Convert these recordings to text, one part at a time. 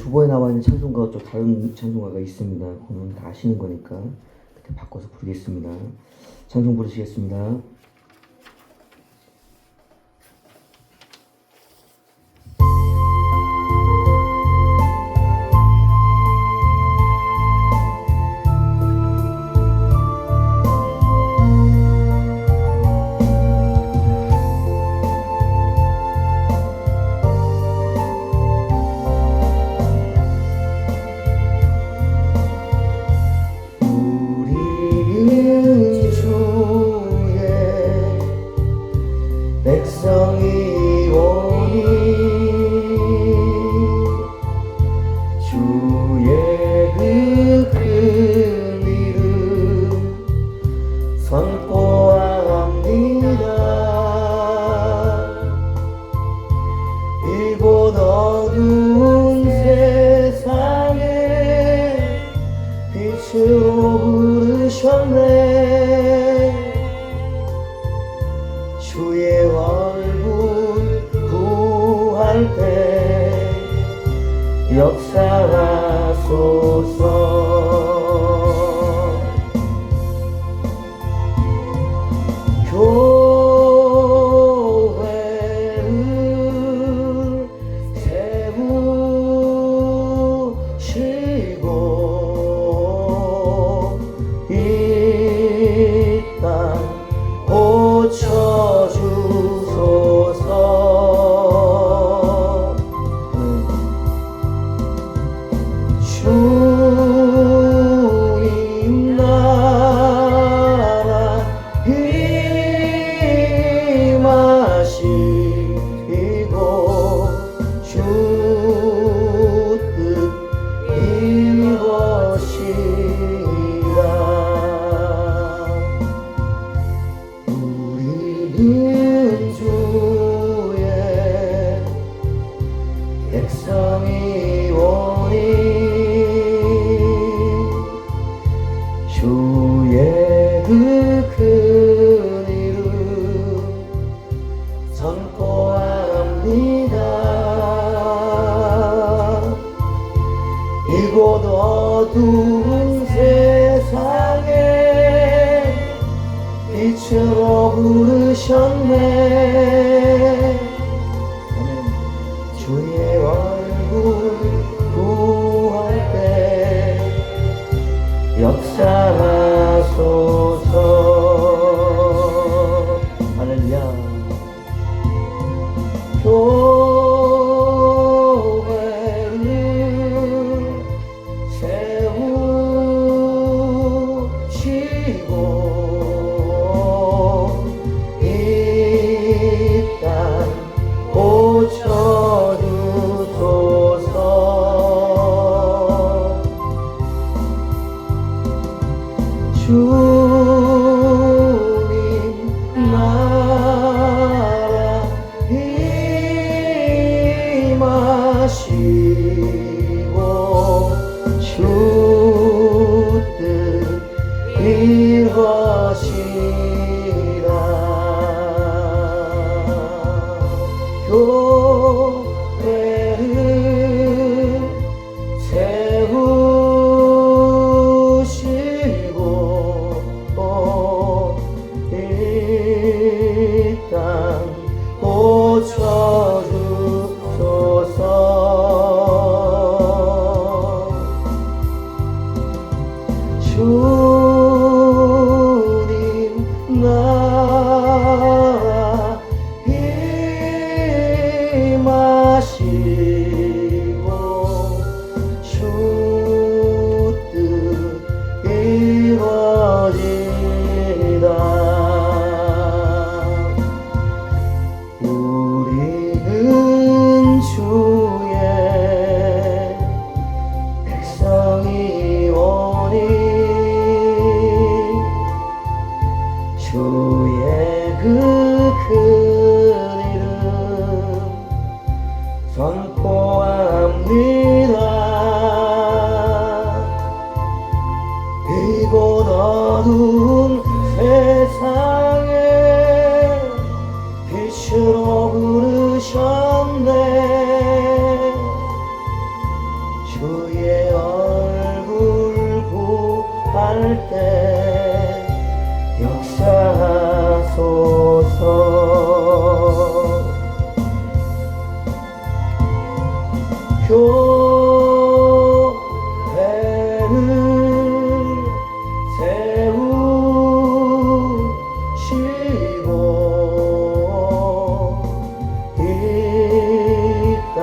후보에 나와 있는 찬송가와 좀 다른 찬송가가 있습니다. 그거는 다 아시는 거니까 그때 바꿔서 부르겠습니다. 찬송 부르시겠습니다. 백성이 오니 주의 그 큰 이름 선포합니다. 이곳 어두운 세상에 빛으로 부르셨네. 주의 얼굴 구할 때 역사하소서. 교회를 세우시고 이 땅 고쳐주소서. 주님 나라 임하시고 주 뜻 이루시라. 우리는 주의 백성이 오니 주의 그 큰 이름 선포합니다. 이곳 어두운 세상에 빛으로 부르셨네. 주의 얼굴 구할 때 역사하소서. 할렐루야. 교회를 세우시고 이 땅 고쳐주소서. 주의 얼굴 구할 때 역사하소서. 교회를 세우시고 이 땅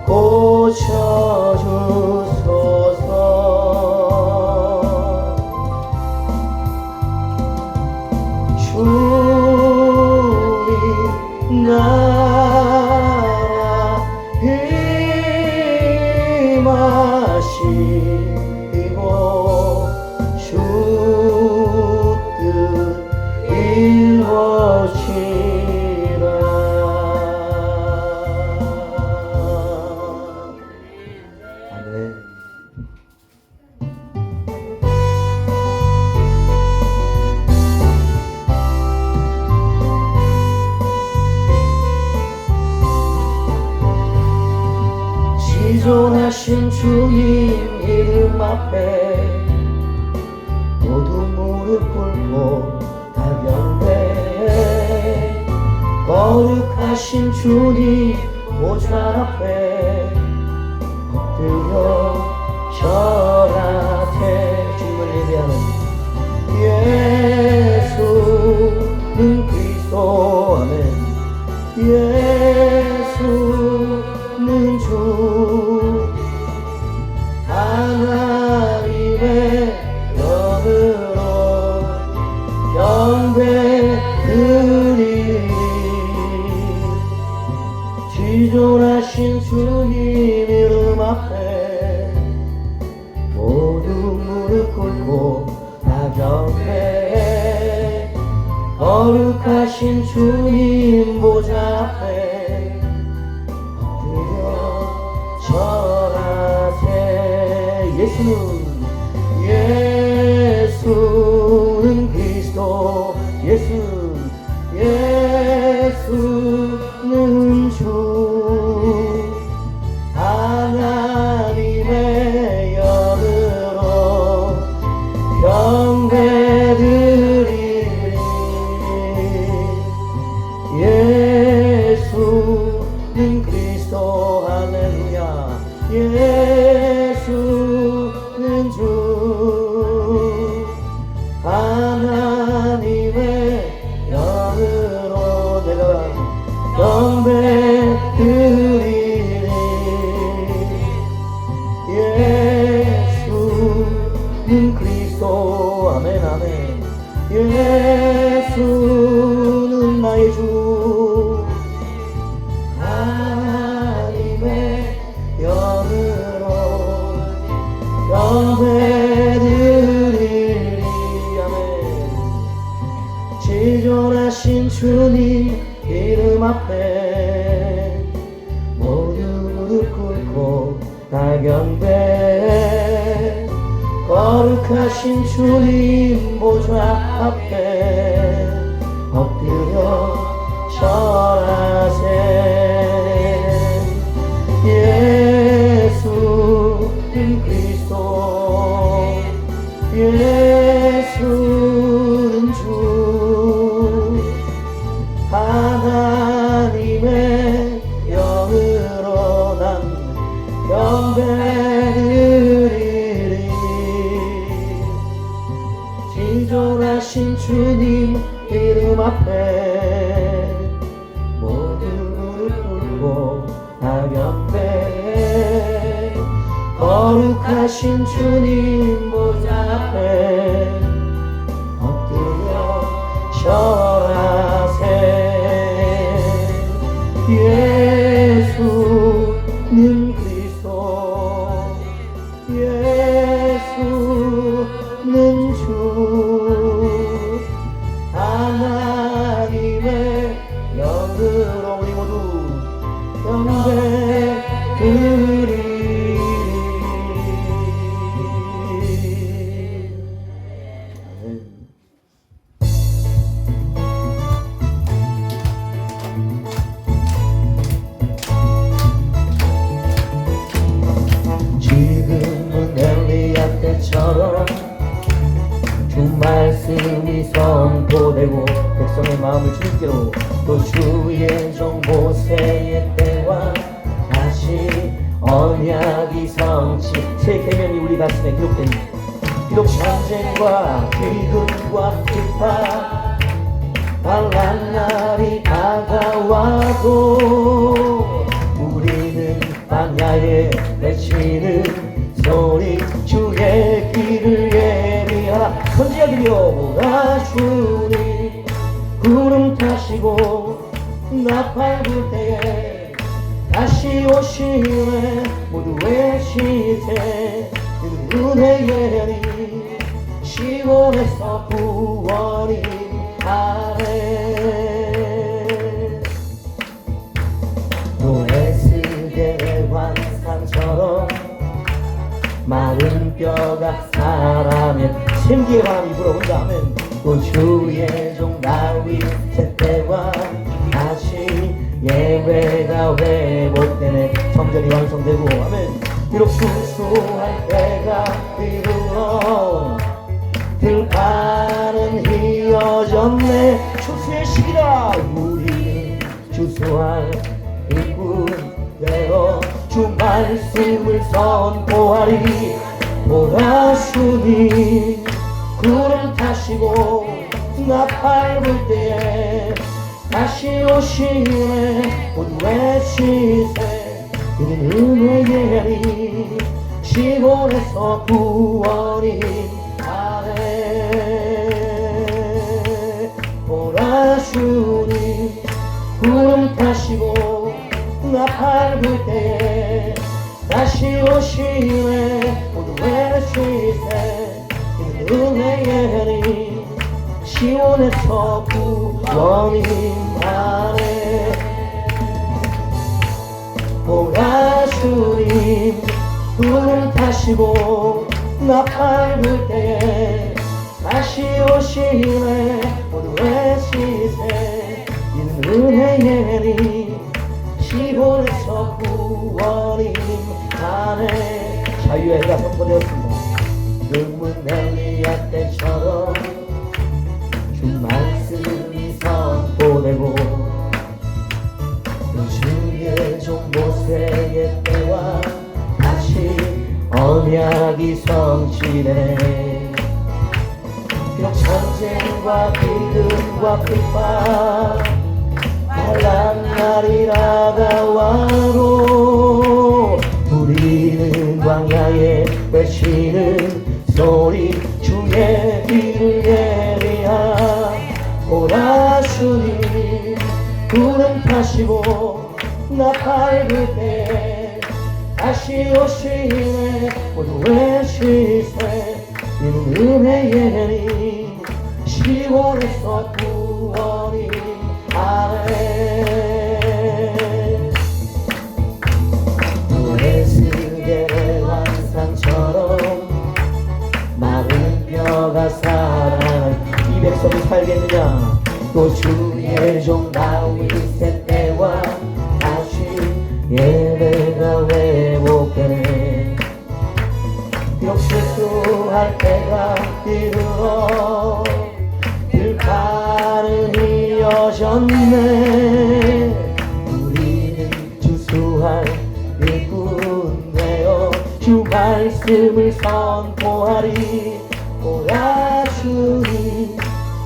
고쳐주소서. 주님 나라 임하시고 주 뜻 이루어지라. 아멘. 지존하신 주님 이름 앞에 모두 무릎 꿇고 다 경배해. 거룩하신 주님 보좌 앞에 엎드려 절하세. 주님을 예배하는 예수는 그리스도. 아멘. 예수는 주 하나님의 영으로 경배드리리. 지존하신 주님 이름 앞에 모두 무릎 꿇고 다 경배해. 거룩하신 주님 보좌 앞에 엎드려 절하세. 예수는 그리스도. 예수는 주 하나님의 영으로 경배드리리. 예수는 그리스도. 할렐루야. 예수는 주 하나님의 영으로 내가 경배드리리. 예수는 그리스도. 아멘 아멘. 예수는 나의 주 하나님의 영으로 경배드리리. 아멘. 지존하신 주님 이름 앞에 모두 무릎 꿇고 다 경배해. 거룩하신 주님 보좌 앞에 엎드려 절하세. 예수는 그리스도. 예수는 주 하나님의 영으로 난 경배드리리. 지존하신 주님 이름 앞에 모두 무릎 꿇고 다 경배해. 거룩하신 주님 보좌 앞에 엎드려 절하세. 예수는 그리스도. 예수는 주 하나님의 영으로 우리 모두 경배드리리. 아멘. 선포되고 백성의 마음을 주님께로 또 주의 종 모세의 때와 다시 언약이 성취 새 계명이 우리 가슴에 기록된 비록 전쟁과 기근과 핍박 환난 날이 다가와도 우리는 광야에 외치는 소리 주의 길을 예비하라 선지자들이여 오라 주님 구름 타시고 나팔 불 때에 다시 오시네 모두 외치세 은혜의 예리 시온에서 구원이 아래 또 에스겔의 환상처럼 마른 뼈가 살아면 생기의 바람이 불어온다 하면 또 주의 종 다윗의 때와 다시 예배가 회복되네 성전이 완성되고 하면 비록 수수할 때가 이르러 들판은 휘어졌네 추수의 시기라 우리는 추수할 일꾼 되어 주 말씀을 선포하리 오라 주님 구름 타시고 나팔 불 때에 다시 오시네 모두 외치세 이는 은혜의 예리 시온에서 구원이 아래 오라 주님 구름 타시고 나팔 불 때에 다시 오시네 모두 외치세 이는 은혜의 예리 시온에서 구원이 아래 오라 주님 구름 타시고 나팔 불 때에 다시 오시네 모두 외치세 이는 은혜의 예리 시온에서 구원이 아래 자유의 해가 선포되었습니다. 지금은 엘리야 때처럼 주 말씀이 선포되고 주의 종 모세의 때와 다시 언약이 성취되네 비록 전쟁과 기근과 핍박 환난 날이 다가와도 우리는 광야에 외치는 소리 주의 길을 예비하라 오라 주님 구름 타시고 나팔 불 때 다시 오시네 모두 외치세 이는 은혜의 예리 시온에서 구원이 아래 또 에스겔의 환상처럼 마른 뼈가 살아 이 백성이 살겠느냐 또 주의 종 다윗의 때와 다시 예배가 회복되네 비록 실수할 때가 이르러 들판은 휘어졌네 우리는 주수할 일꾼 되어 주 말씀을 선포하리 오라 주님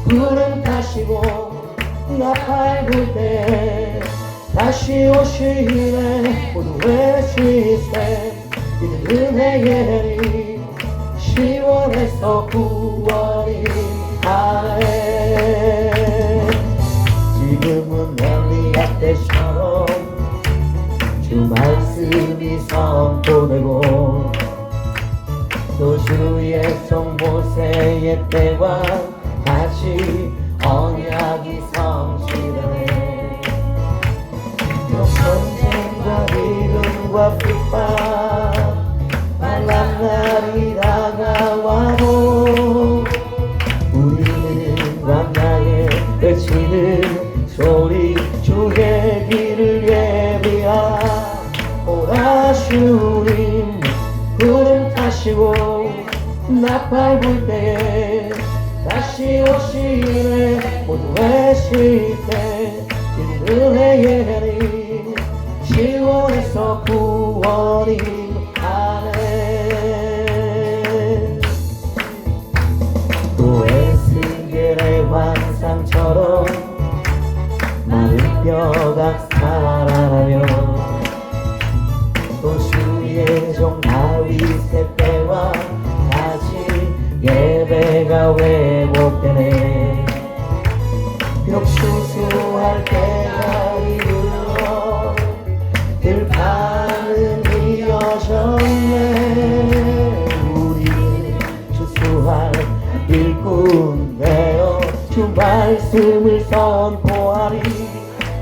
구름 타시고 나팔 불 때 다시 오시네 모두 외치세 이는 은혜의 예리 시온에서 구원이 아래 지금은 엘리야 때처럼 주 말씀이 선포되고 또 주의 종 모세의 때와 다시 언약이 성취되네 비록 전쟁과 기근과 핍박 환난 날이 다가와도 우리는 광야에 외치는 소리 주의 길을 예비하라 오라 주님 구름 타시고 나팔 불 때에 다시 오시네 모두의 실패 은혜의 해리 시온에서 구원이 하네. 또 에스겔의 환상처럼 마른 뼈가 살아나며 또 주의 종 다윗의 때와 다시 예배가 회복되네. 비록 수수할 때가 이르러 들판은 이어졌네. 우리 수수할 일꾼 되어 주 말씀을 선포하리.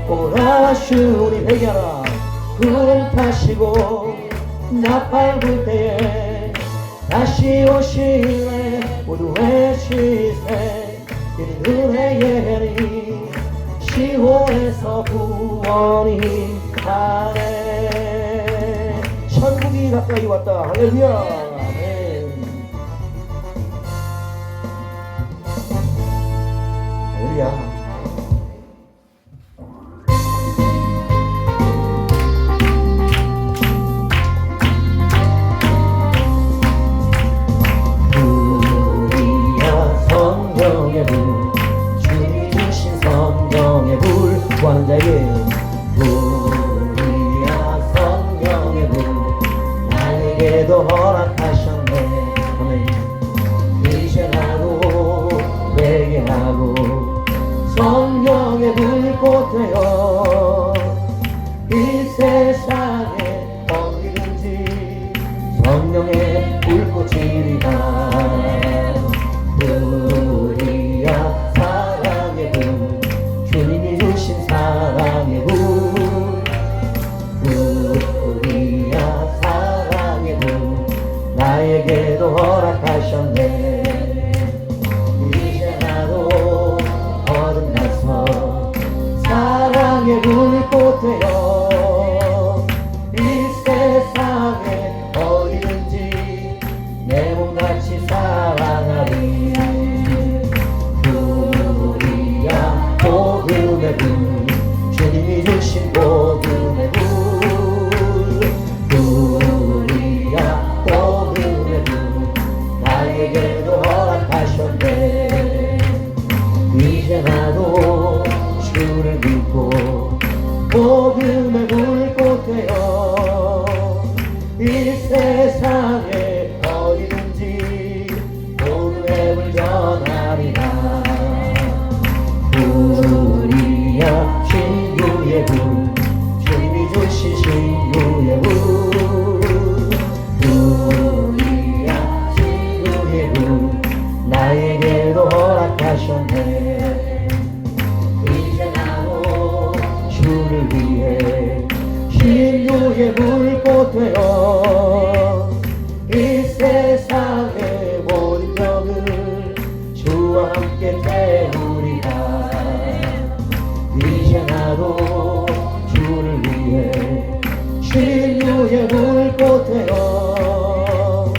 오라 주님 회개하라. 불 타시고 나팔 불 때에 다시 오실래. 모두의 시세 은혜의 해리 시온에서 구원이 하네. 천국이 가까이 왔다. 할렐루야. 아멘. 할렐루야. 주님이 주신 성령의 불 구하는 자에게 불이야 성령의 불 나에게도 허락하셨네. 아멘. 이제 나도 회개하고 성령의 불꽃 되어 이 세상에 어디든지 성령의 불꽃이리라. 불이야 사랑의 불 주님이 주신 사랑의 불 불이야 사랑의 불 나에게도 허락하셨네. 이제 나도 거듭나서 사랑의 불꽃 되어 이 세상에 어디든지 내 몸같이 사랑하리. 불이야 복음의 불 주님이 주신 복음의 불 불이야 복음의 불 나에게도 허락하셨네. 이제 나도 주를 믿고 복음의 불꽃 되어 이 세상에 어디든지 복음의 불 전하리라. 불이야 신유의 불 주님이 주신 신유의 불 불이야 신유의 불 나에게도 허락하셨네. 이제 나도 주를 위해 신유의 불꽃 되어 이 세상의 모든 병을 주와 함께 태우리라. 이제 나도 주를 위해 신유의 불꽃 되어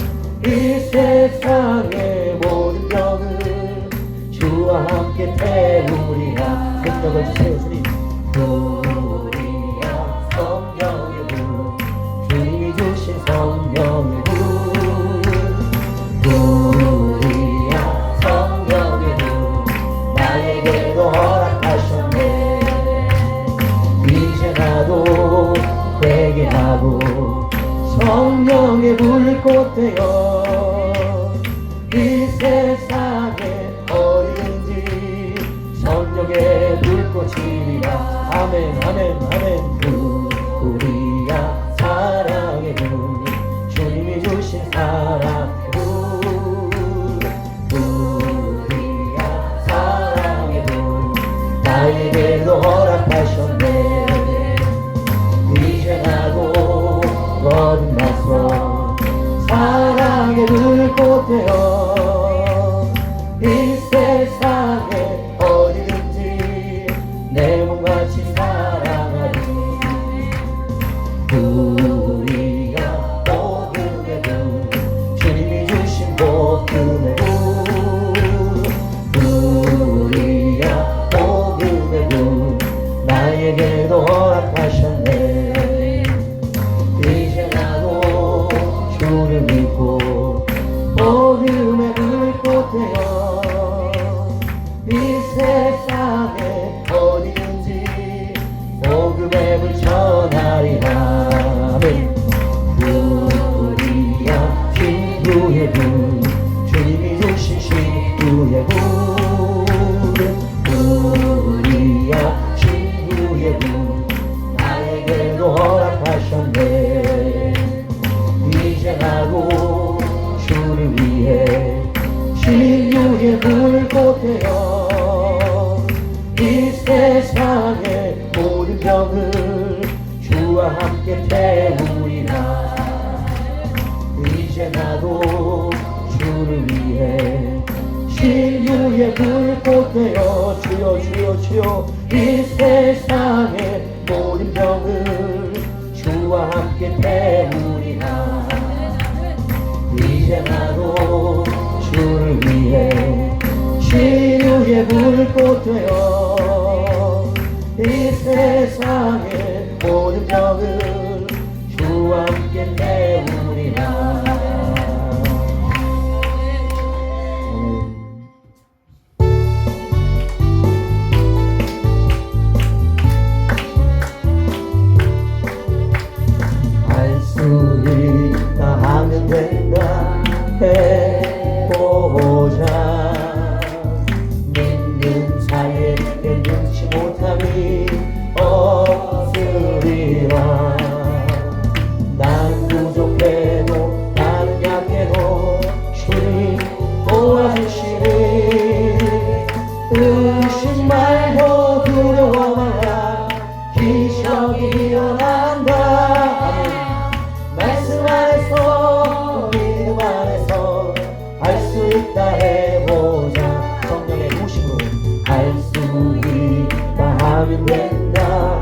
이 세상의 모든 병을 주와 함께 태우리라. 능력을 주세요 주님. 불이야 성령의 불 주님이 주신 성령의 불 불이야 성령의 불 나에게도 허락하셨네. 이제 나도 회개하고 성령의 불꽃 되어 이 세상에 어디든지 성령의 불꽃이리라. 아멘 아멘 아멘. 불이야 사랑의 불 주님이 주신 사랑의 불 불이야 사랑의 불 나에게도 허락하셨네. 이제 나도 거듭나서 사랑의 불꽃 되어 이 세상에 어디든지 내 몸같이 사랑하리. 불이야 복음의 불 주님이 주신 복음의 불 병을 주와 함께 태우리라. 이제 나도 주를 위해 신유의 불꽃 되어 주여 주여 주여 이 세상의 모든 병을 주와 함께 태우리라. 이제 나도 주를 위해 신유의 불꽃 되어 이 세상의 모든 병을 주와 함께 태우리라. 할 수 있다 하면 된다 해보자. 믿는 자에게 눈치 못함이 없으리라. 난 부족해도 나는 약해도 주님 도와주시니 의심 말고 두려워 말라. 기적이 일어난다. 말씀 안에서 믿음 안에서 할 수 있다 해보자. 성령의 도심으로 할 수 있다 하면 된다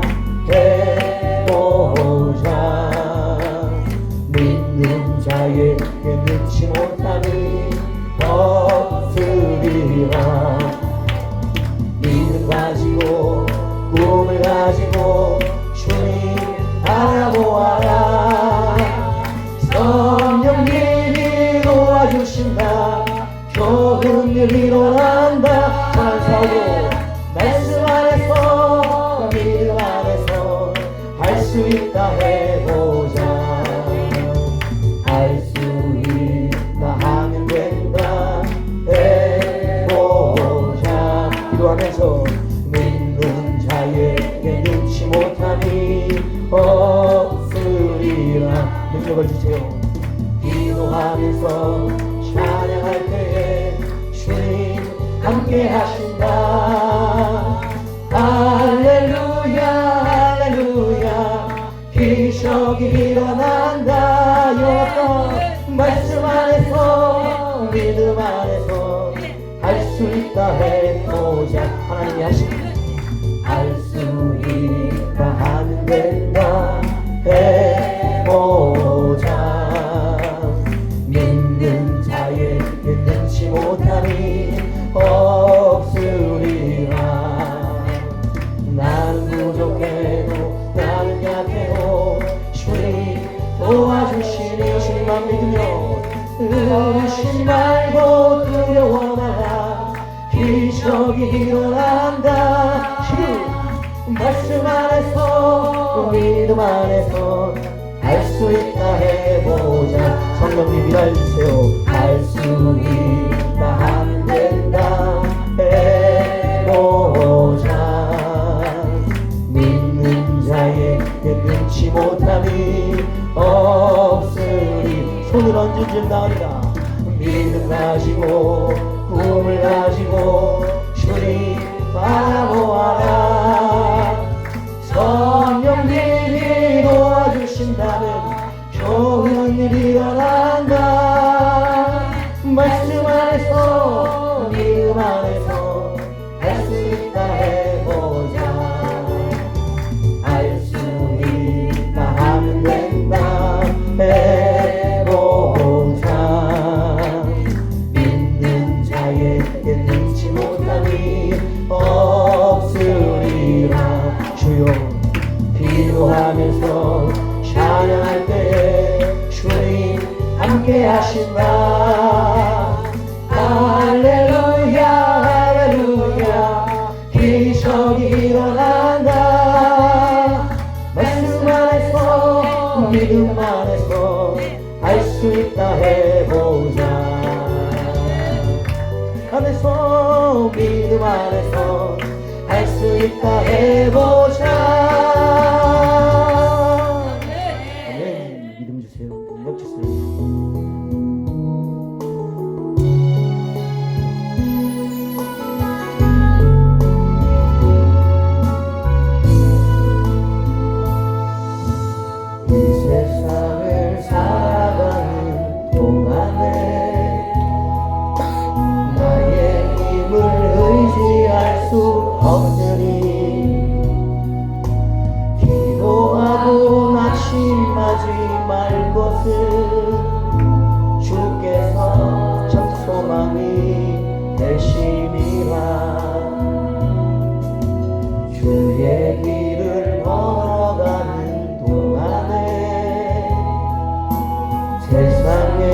해보자. 믿는 자에게 능치 못함이 없으리라. 믿음 가지고 꿈을 가지고 주님 바라보아라. 성령님이 도와주신다. 좋은 일 일어난다. 찬사로 말씀 안에서 믿음 안에서 할 수 있다 해보자. 할 수 있다 하면 된다 해보자. 기도하면서 믿는 자에게 눈치 못함이 없으리라. 능력을 주세요. 기도하면서 찬양할 때에 주님 함께 하신다. 할렐루야 할렐루야 기적이 일어난다. 일어났다. 말씀 안에서 믿음 안에서 할 수 있다 해보자. 하나님이 하신다. 할 수 있다 하면 된다 해보자. 믿는 자에게 능치 못함이 없으리라. 나는 부족해도 나는 약해도 주님 도와주시니 주님만 믿으며 의심 말고 두려워 말라. 기적이 일어난다. 말씀 안에서 믿음 안에서 할 수 있다 해보자. 성령님 일하여주세요. 할 수 있다 하면 된다 해보자. 믿는 자에게 능치 못함이 없으리. 손을 얹은 나으리라. 믿음 가지고 꿈을 가지고 주님 바라보아라. 성령님이 도와주신다면 좋은 일이 일어난다. 말씀 안에서 믿음 안에서 할 수 있다 해보자. 할 수 있다 하면 된다 해보자. 믿는 자에게 능치 못함이 없으리라. 주여 기도하면서 찬양할 때에 주님 함께 하신다. 할렐루야 할렐루야 기적이 일어난다. 말씀 안에서 믿음 안에서 할 수 있다 해보자. 안에서 믿음 안에서 할 수 있다 해보자. 아멘. 믿음 주세요. 능력 주세요.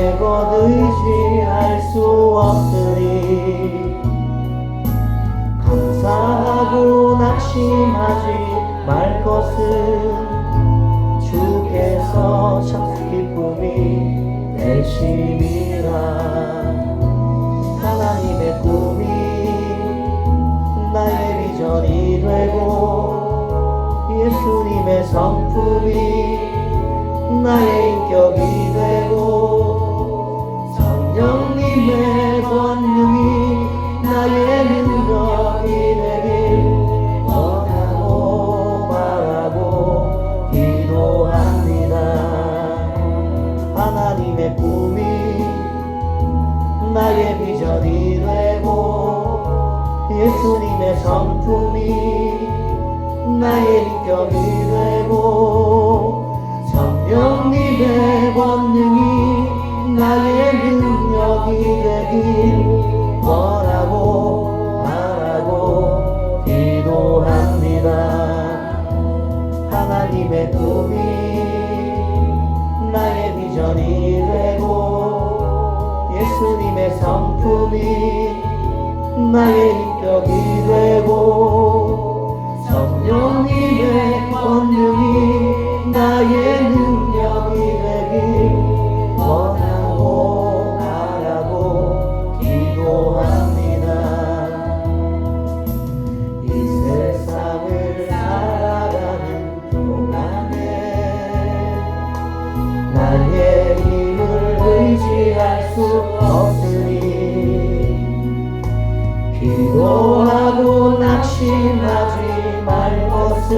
세상에 곧 의지할 수 없으니 감사하고 낙심하지 말 것은 주께서 참 기쁨이 되심이라. 하나님의 꿈이 나의 비전이 되고 예수님의 성품이 나의 인격이 되고 성령님의 권능이 나의 능력이 되길 원하고 바라고 기도합니다. 하나님의 꿈이 나의 비전이 되고 예수님의 성품이 나의 인격이 되고 성령님의 권능이 나의 능력이 되길 원하고 바라고 기도합니다. 하나님의 꿈이 나의 비전이 되고 예수님의 성품이 나의 인격이 되고 성령님의 권능이 나의 능력이 되길 원하고 바라고 기도합니다. 이 세상을 살아가는 동안에 나의 힘을 의지할 수 없으니 기도하고 낙심하지 말 것은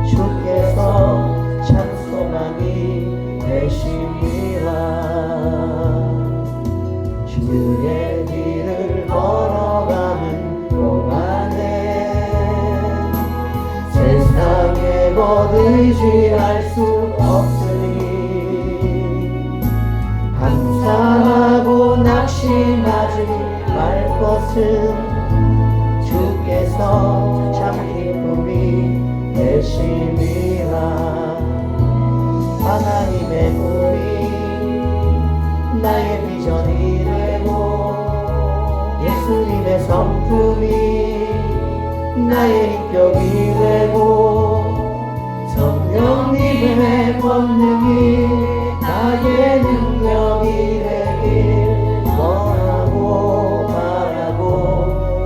주께서 참 소망이 되심이라. 주의 길을 걸어가는 동안에 세상에 곧 의지할 수 없으니 감사하고 낙심하지 말 것은 주께서 참 기쁨이 되심이라. 하나님의 꿈이 나의 비전이 되고 예수님의 성품이 나의 인격이 되고 성령님의 권능이 나의 능력이 되길 원하고 바라고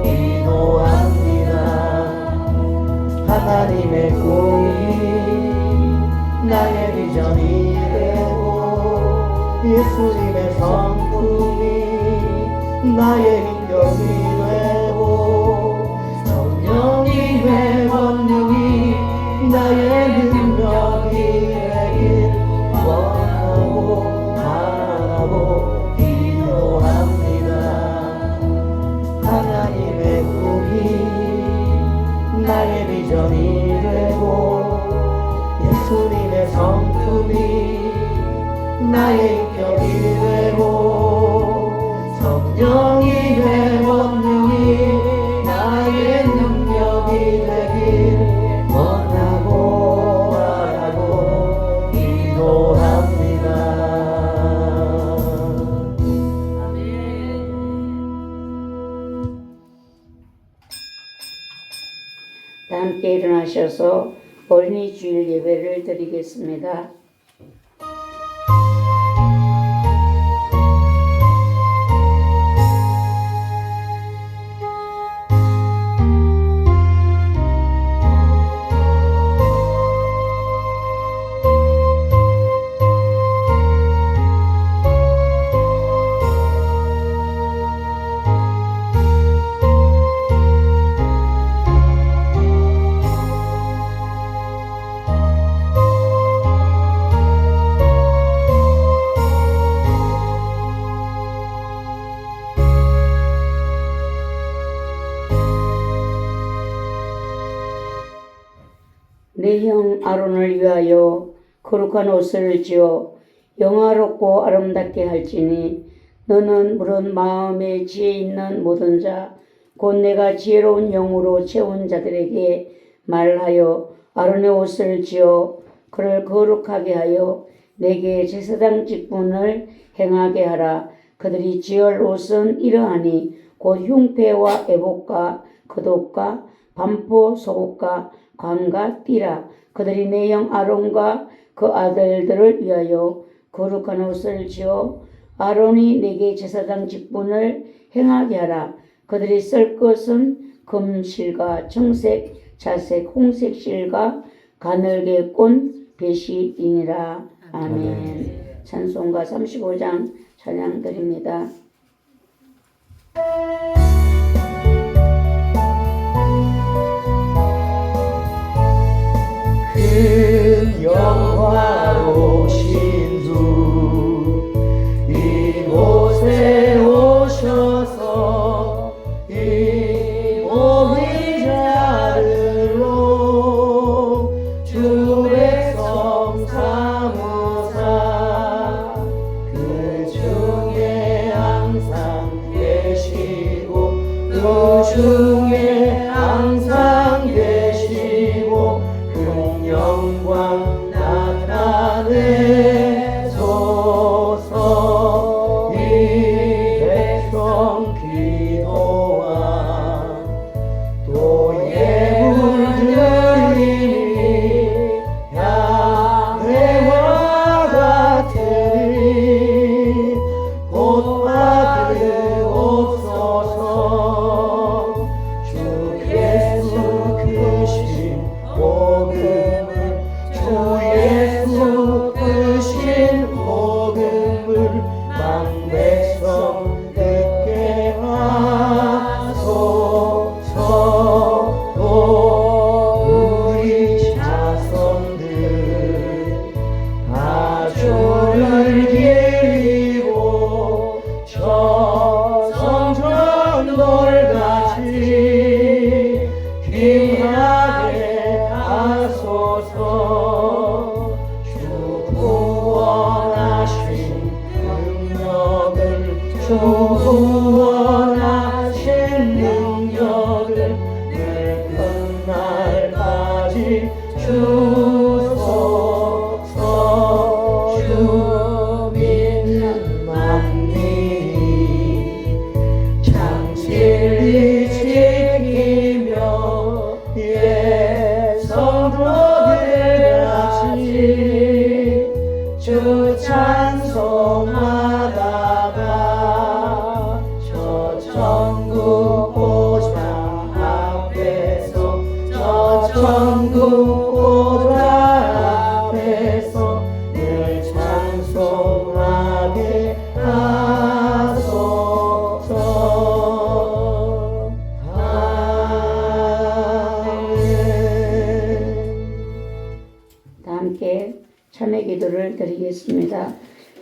기도합니다. 하나님의 꿈이 나의 비전이 되고 예수님의 성품이 나의 인격이 되고 성령님의 권능이 나의 능력이 되길 원하고 바라고 기도합니다. 하나님의 꿈이 나의 비전이 되고 예수님의 성품이 나의 인격이 되고 성령님의 권능이 나의 능력이 되길 원하고 바라고 기도합니다. 다 함께 일어나셔서 어린이 주일 예배를 드리겠습니다. 내 형 아론을 위하여 거룩한 옷을 지어 영화롭고 아름답게 할지니 너는 물은 마음에 지혜 있는 모든 자 곧 내가 지혜로운 영으로 채운 자들에게 말하여 아론의 옷을 지어 그를 거룩하게 하여 내게 제사장 직분을 행하게 하라. 그들이 지을 옷은 이러하니 곧 흉패와 애복과 겉옷과 반포 속옷과 관과 띠라. 그들이 내 형 아론과 그 아들들을 위하여 거룩한 옷을 지어 아론이 내게 제사장 직분을 행하게 하라. 그들이 쓸 것은 금실과 청색, 자색, 홍색 실과 가늘게 꼰 배시이니라. 아멘. 찬송가 35장 찬양 드립니다. 큰 영화로신 주 이곳에 오셔서 이 몸이 자르러 주 백성 삼으사 그 중에 항상 계시고 그 중에 항상 계시고 큰 영광 나타내소서. 이 백성 기도와 또 예물 드리니 야훼와 같으니 곧 받으옵소서. 주께서 크신 복음을 주 예수 크신 복음을 만백성 듣게 하소서. 또 우리 자손들 다 주를 기리고 저 성전돌같이 귀하게 하소서. 주 구원하신 능력을 주 구원하신 능력을 늘 끝날까지 주소서. 주 믿는 만민이 장실히 지키며 성도들같이 주 찬송하다가 저 천국 보좌 앞에서 저 천국 보좌 앞에서 늘 찬송하게 하소서. 다 함께 참회 기도를 드리겠습니다.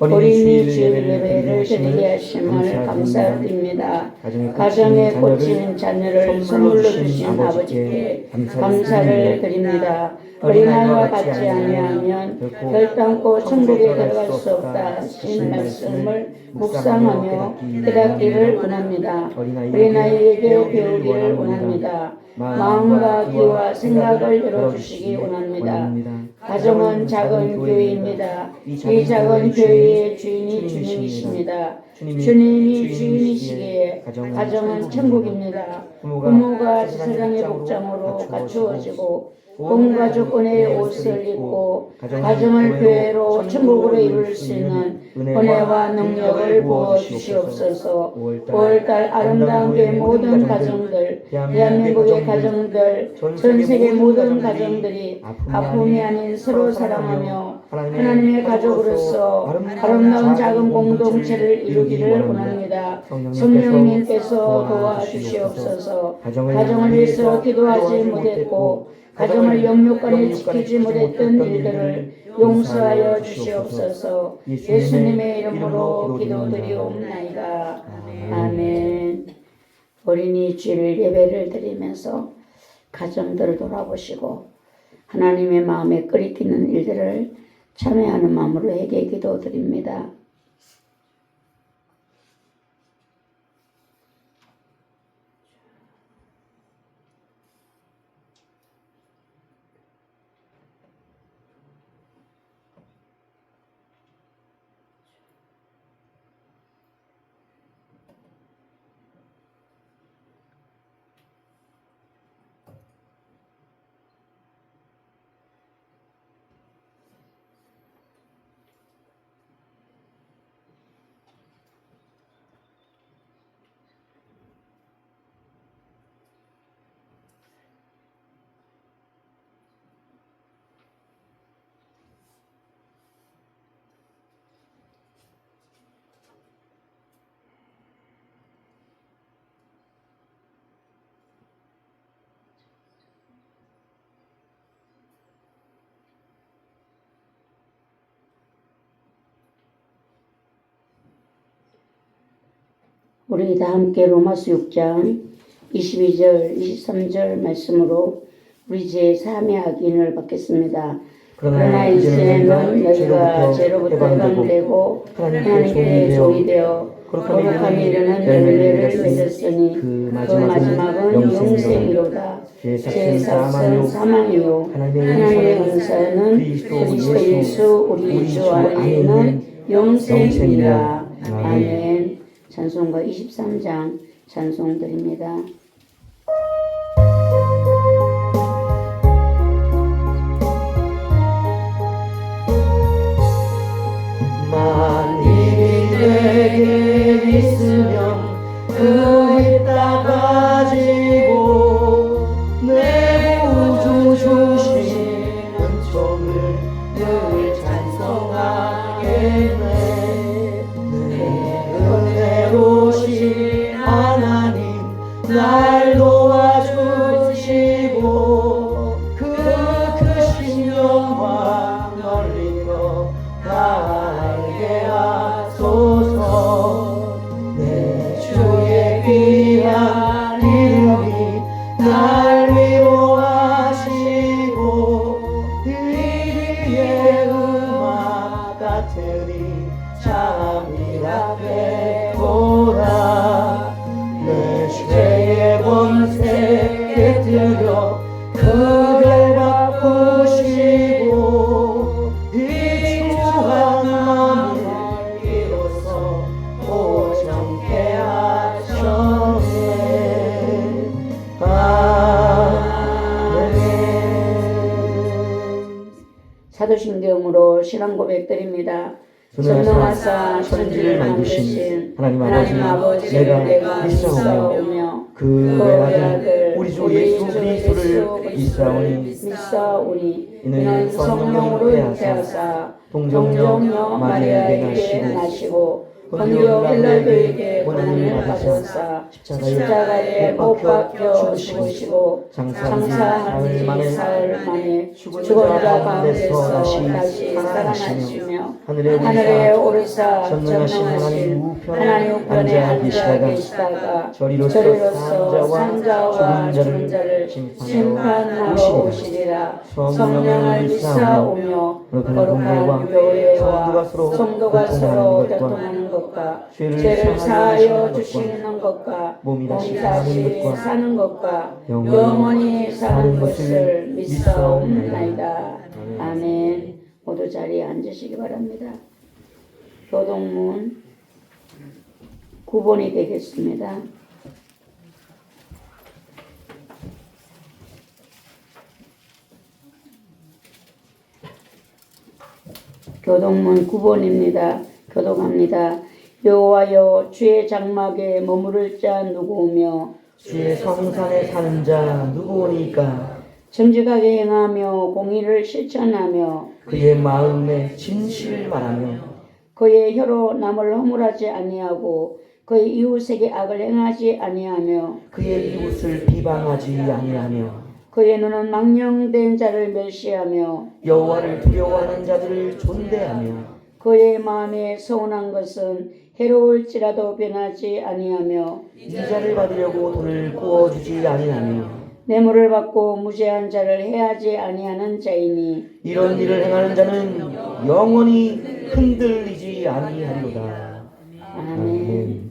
어린이 어린이 주일 예배를 드리게 하심을 감사드립니다. 가정에 꽂히는 자녀를 선물로 주신 아버지께 감사를 드립니다. 어린아이와 같이 아니하면 결단코 천국에 들어갈 수 없다 하신 말씀을 묵상하며 깨닫기를 원합니다. 어린아이에게 배우기를 원합니다. 마음과 귀와 생각을 열어주시기 원합니다. 가정은 작은 교회입니다. 이 작은 교회의 주인이 주님이십니다. 주님이 주인이시기에 가정은 천국입니다. 부모가 제사장의 복장으로 갖추어지고 온 가족권의 옷을 입고 가정을 교회로 천국으로 이룰 수 있는 은혜와 능력을 부어 주시옵소서. 5월달 아름다운 교회 모든 가정들, 대한민국의 가정들, 전 세계 모든 가정들이 아픔이 아닌 서로 사랑하며 하나님의 가족으로서 아름다운 작은 공동체를 이루기를 원합니다. 성령님께서 도와주시옵소서. 가정을 위해서 기도하지 못했고 가정을 영육간에 지키지 못했던 일들을 용서하여 주시옵소서. 예수님의 이름으로 기도드리옵나이다. 아멘. 어린이 주일 예배를 드리면서 가정들을 돌아보시고 하나님의 마음에 끓이키는 일들을 참여하는 마음으로 회개 기도드립니다. 우리 다 함께 로마서 6장 22절, 23절 말씀으로 우리 제3의 악인을 받겠습니다. 그러나 이제는 너희가 죄로부터 해방되고 하나님께 종이 되어 거룩함에 이르는 열매를 맺었으니 그 마지막은 영생이로다. 제4은 사망이요 하나님의 은사는 그리스도 예수 우리 주 안에 있는 영생이라. 아멘. 찬송가 23장 찬송 드립니다. 만일이 내게 있으면 그 있다 가지고 내 구주 주신 은총을 늘 찬송하겠네. 내 은혜로신 하나님 날 도와주시고 그 크신 영광 널리 펴가게 하소서. 내 주의 귀한 이름이 날 위로하시고 이리의 음악 같으니 참이라 되도다. 내 죄의 권세 깨뜨려 그를 바꾸시고 이 추한 마음을 비로소 오정케 하셨네. 아멘. 사도신경으로 신앙 고백드립니다. 전능하사 천지를 만드신 하나님 아버지 내가 믿사오며 그 외아들 우리 주 예수 그리스도를 믿사오니 이는 성령으로 잉태하사 동정녀 마리아에게 나시고 본디오 빌라도에게 고난을 받으사 십자가에 못 박혀 죽으시고 장사한 지 사흘 만에 죽은 자 가운데서 다시 살아나시며 하늘에 오르사 전능하신 하나님 우편에 앉아 계시다가 저리로서 산자와 죽은 자를 심판하러 오시리라. 성령을 믿사오며 거룩한 교회와 성도가 서로 교통하는 것과 죄를 사하여 주시는 것과 몸이 다시 사는 것과 영원히 사는 것을 믿사옵나이다. 아멘. 모두 자리에 앉으시기 바랍니다. 교동문 9번이 되겠습니다. 교동문 9번입니다. 교독합니다. 여호와여 주의 장막에 머무를 자 누구오며 주의 성산에 사는 자 누구오니까. 정직하게 행하며 공의를 실천하며 그의 마음에 진실을 말하며 그의 혀로 남을 허물하지 아니하고 그의 이웃에게 악을 행하지 아니하며 그의 이웃을 비방하지 아니하며 그의 눈은 망령된 자를 멸시하며 여호와를 두려워하는 자들을 존대하며 그의 마음에 서운한 것은 해로울지라도 변하지 아니하며 이자를 받으려고 돈을 구워주지 아니하며 뇌물을 받고 무죄한 자를 해하지 아니하는 자이니 이런 일을 행하는 자는 영원히 흔들리지 아니하리로다. 아멘.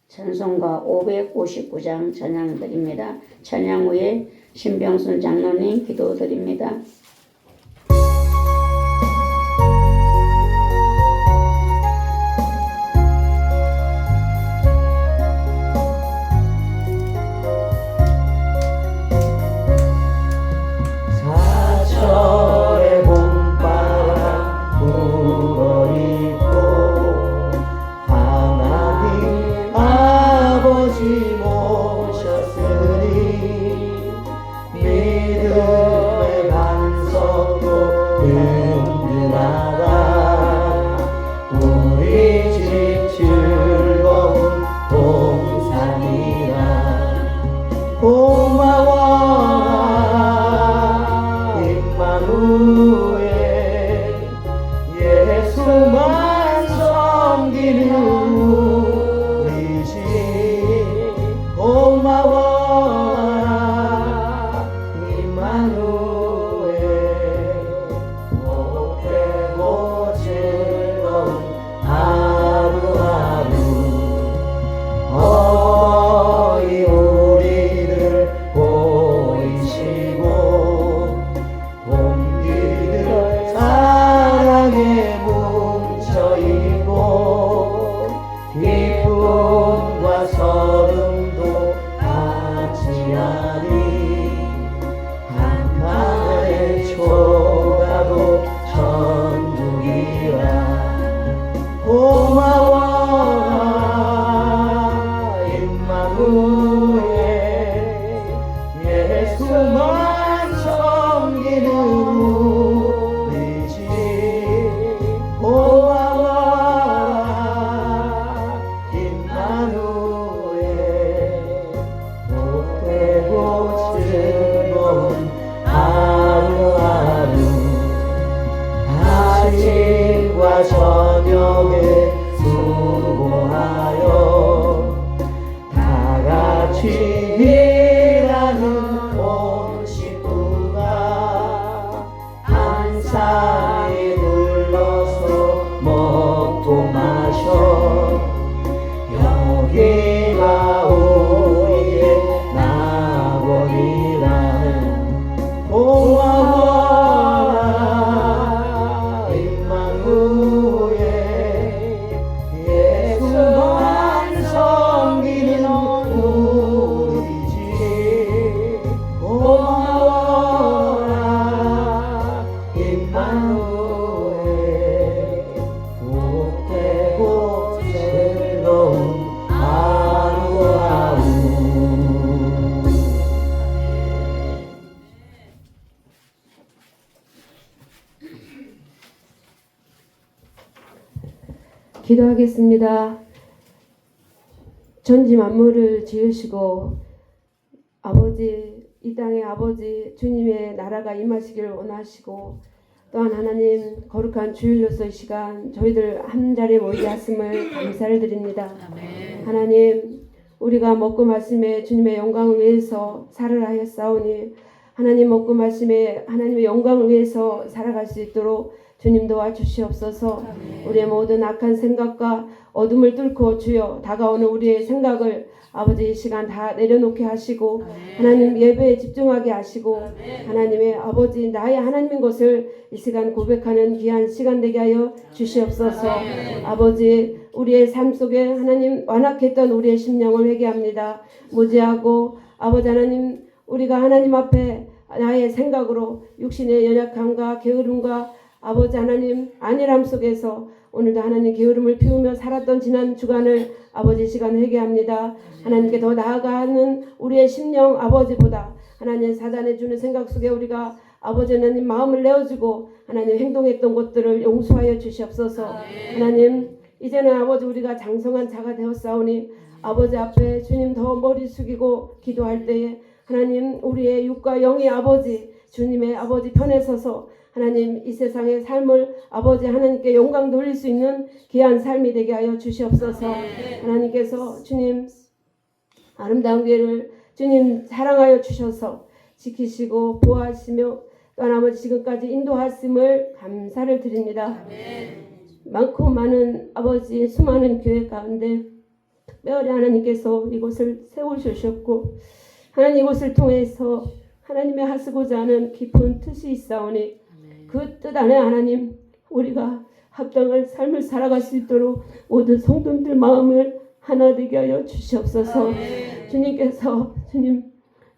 찬송가 559장 찬양 드립니다. 찬양 후에 신병순 장로님 기도 드립니다. 사철의 봄바람 불어입고 하나님 아버지 모셨으니 믿음의 반석 고마워라 임마누엘 예수만 섬기는 우리지 고마워라 임마누엘 복되고 즐거운 하루하루 아침과 저녁에 수고하여 다 같이 일하는 온 식구가 한상에 둘러서 먹고 마셔 여기가 우리의 낙원이라는 고마워라 임마누엘 예수만 섬기는 우리지 고마워라 임마누엘 복되고 즐거운 하루하루 기도하겠습니다. 전지 만물을 지으시고 아버지, 이 땅의 아버지 주님의 나라가 임하시기를 원하시고 또한 하나님 거룩한 주일로서 이 시간 저희들 한 자리에 모이게 하심을 감사를 드립니다. 하나님 우리가 먹고 마심에 주님의 영광을 위해서 살으라 하였사오니 하나님 먹고 마심에 하나님의 영광을 위해서 살아갈 수 있도록 주님 도와주시옵소서. 우리의 모든 악한 생각과 어둠을 뚫고 주여 다가오는 우리의 생각을 아버지 이 시간 다 내려놓게 하시고 하나님 예배에 집중하게 하시고 하나님의 아버지 나의 하나님인 것을 이 시간 고백하는 귀한 시간 되게 하여 주시옵소서. 아버지 우리의 삶 속에 하나님 완악했던 우리의 심령을 회개합니다. 무지하고 아버지 하나님 우리가 하나님 앞에 나의 생각으로 육신의 연약함과 게으름과 아버지 하나님 안일함 속에서 오늘도 하나님 게으름을 피우며 살았던 지난 주간을 아버지 시간 회개합니다. 하나님께 더 나아가는 우리의 심령 아버지보다 하나님 사단에 주는 생각 속에 우리가 아버지 하나님 마음을 내어주고 하나님 행동했던 것들을 용서하여 주시옵소서. 하나님 이제는 아버지 우리가 장성한 자가 되었사오니 아버지 앞에 주님 더 머리 숙이고 기도할 때에 하나님 우리의 육과 영의 아버지 주님의 아버지 편에 서서 하나님 이 세상의 삶을 아버지 하나님께 영광 돌릴 수 있는 귀한 삶이 되게 하여 주시옵소서. 하나님께서 주님 아름다운 교회를 주님 사랑하여 주셔서 지키시고 보호하시며 또한 아버지 지금까지 인도하심을 감사를 드립니다. 많고 많은 아버지 수많은 교회 가운데 특별히 하나님께서 이곳을 세우셨고 하나님 이곳을 통해서 하나님의 하시고자 하는 깊은 뜻이 있사오니 그 뜻 안에 하나님 우리가 합당한 삶을 살아갈 수 있도록 모든 성도들 마음을 하나 되게 하여 주시옵소서. 주님께서 주님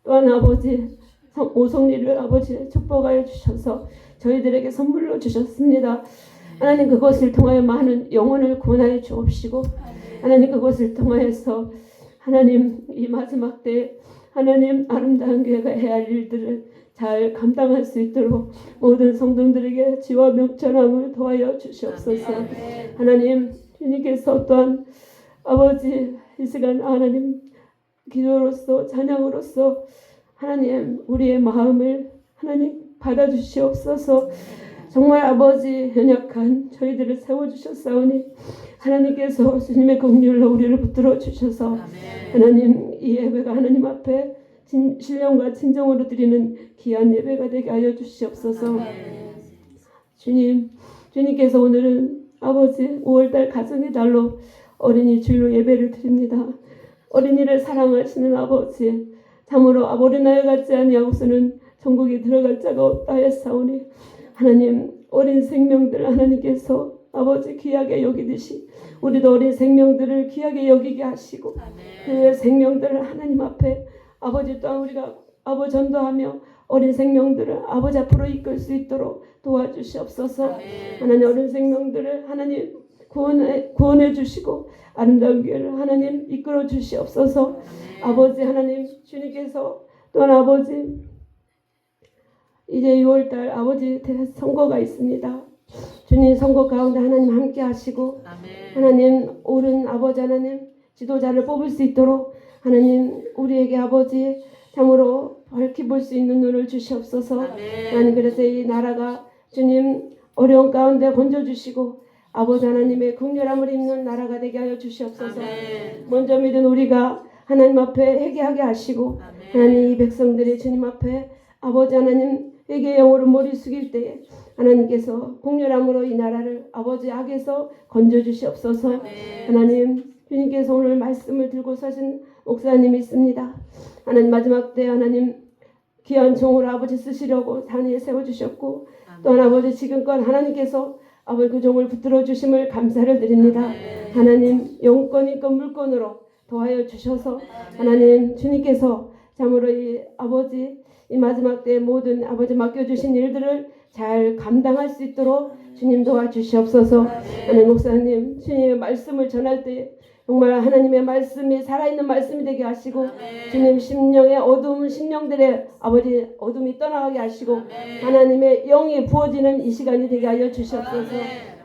또한 아버지 오성리를 아버지 축복하여 주셔서 저희들에게 선물로 주셨습니다. 하나님 그것을 통하여 많은 영혼을 구원하여 주옵시고 하나님 그것을 통하여서 하나님 이 마지막 때 하나님 아름다운 교회가 해야 할 일들을 잘 감당할 수 있도록 모든 성도들에게 지와 명철함을 도하여 주시옵소서. 하나님 주님께서 또한 아버지 이 시간 하나님 기도로서 찬양으로서 하나님 우리의 마음을 하나님 받아주시옵소서. 정말 아버지 연약한 저희들을 세워주셨사오니 하나님께서 주님의 긍휼로 우리를 붙들어 주셔서 하나님 이 예배가 하나님 앞에 신령과 진정으로 드리는 귀한 예배가 되게 하여 주시옵소서. 주님께서 오늘은 아버지 5월달 가정의 달로 어린이 주일로 예배를 드립니다. 어린이를 사랑하시는 아버지 참으로 어린아이 같지 아니하고서는 천국에 들어갈 자가 없다 하였사오니 하나님 어린 생명들 하나님께서 아버지 귀하게 여기듯이 우리도 어린 생명들을 귀하게 여기게 하시고 그 생명들을 하나님 앞에 아버지 또한 우리가 아버지 전도하며 어린 생명들을 아버지 앞으로 이끌 수 있도록 도와주시옵소서. 하나님 어린 생명들을 하나님 구원해 주시고 아름다운 교회를 하나님 이끌어 주시옵소서. 아버지 하나님 주님께서 또한 아버지 이제 6월달 아버지 선거가 있습니다. 주님 선거 가운데 하나님 함께 하시고 하나님 옳은 아버지 하나님 지도자를 뽑을 수 있도록 하나님 우리에게 아버지 참으로 밝히 볼 수 있는 눈을 주시옵소서. 하나님 그래서 이 나라가 주님 어려운 가운데 건져주시고 아버지 하나님의 긍휼함을 입는 나라가 되게 하여 주시옵소서. 먼저 믿은 우리가 하나님 앞에 회개하게 하시고 하나님 이 백성들이 주님 앞에 아버지 하나님 회개의 영으로 머리 숙일 때에 하나님께서 긍휼함으로 이 나라를 아버지 악에서 건져주시옵소서. 하나님 주님께서 오늘 말씀을 들고 서신 목사님이 있습니다. 하나님 마지막 때 하나님 귀한 종으로 아버지 쓰시려고 산에 세워주셨고 또한 아버지 지금껏 하나님께서 아버지 그 종을 붙들어 주심을 감사를 드립니다. 하나님 영권이권 물권으로 도와여 주셔서 하나님 주님께서 참으로 이 아버지 이 마지막 때 모든 아버지 맡겨주신 일들을 잘 감당할 수 있도록 주님 도와주시옵소서. 하나님 목사님 주님의 말씀을 전할 때 정말 하나님의 말씀이 살아있는 말씀이 되게 하시고 주님 심령의 어두운 심령들의 아버지 어둠이 떠나가게 하시고 하나님의 영이 부어지는 이 시간이 되게 하여 주시옵소서.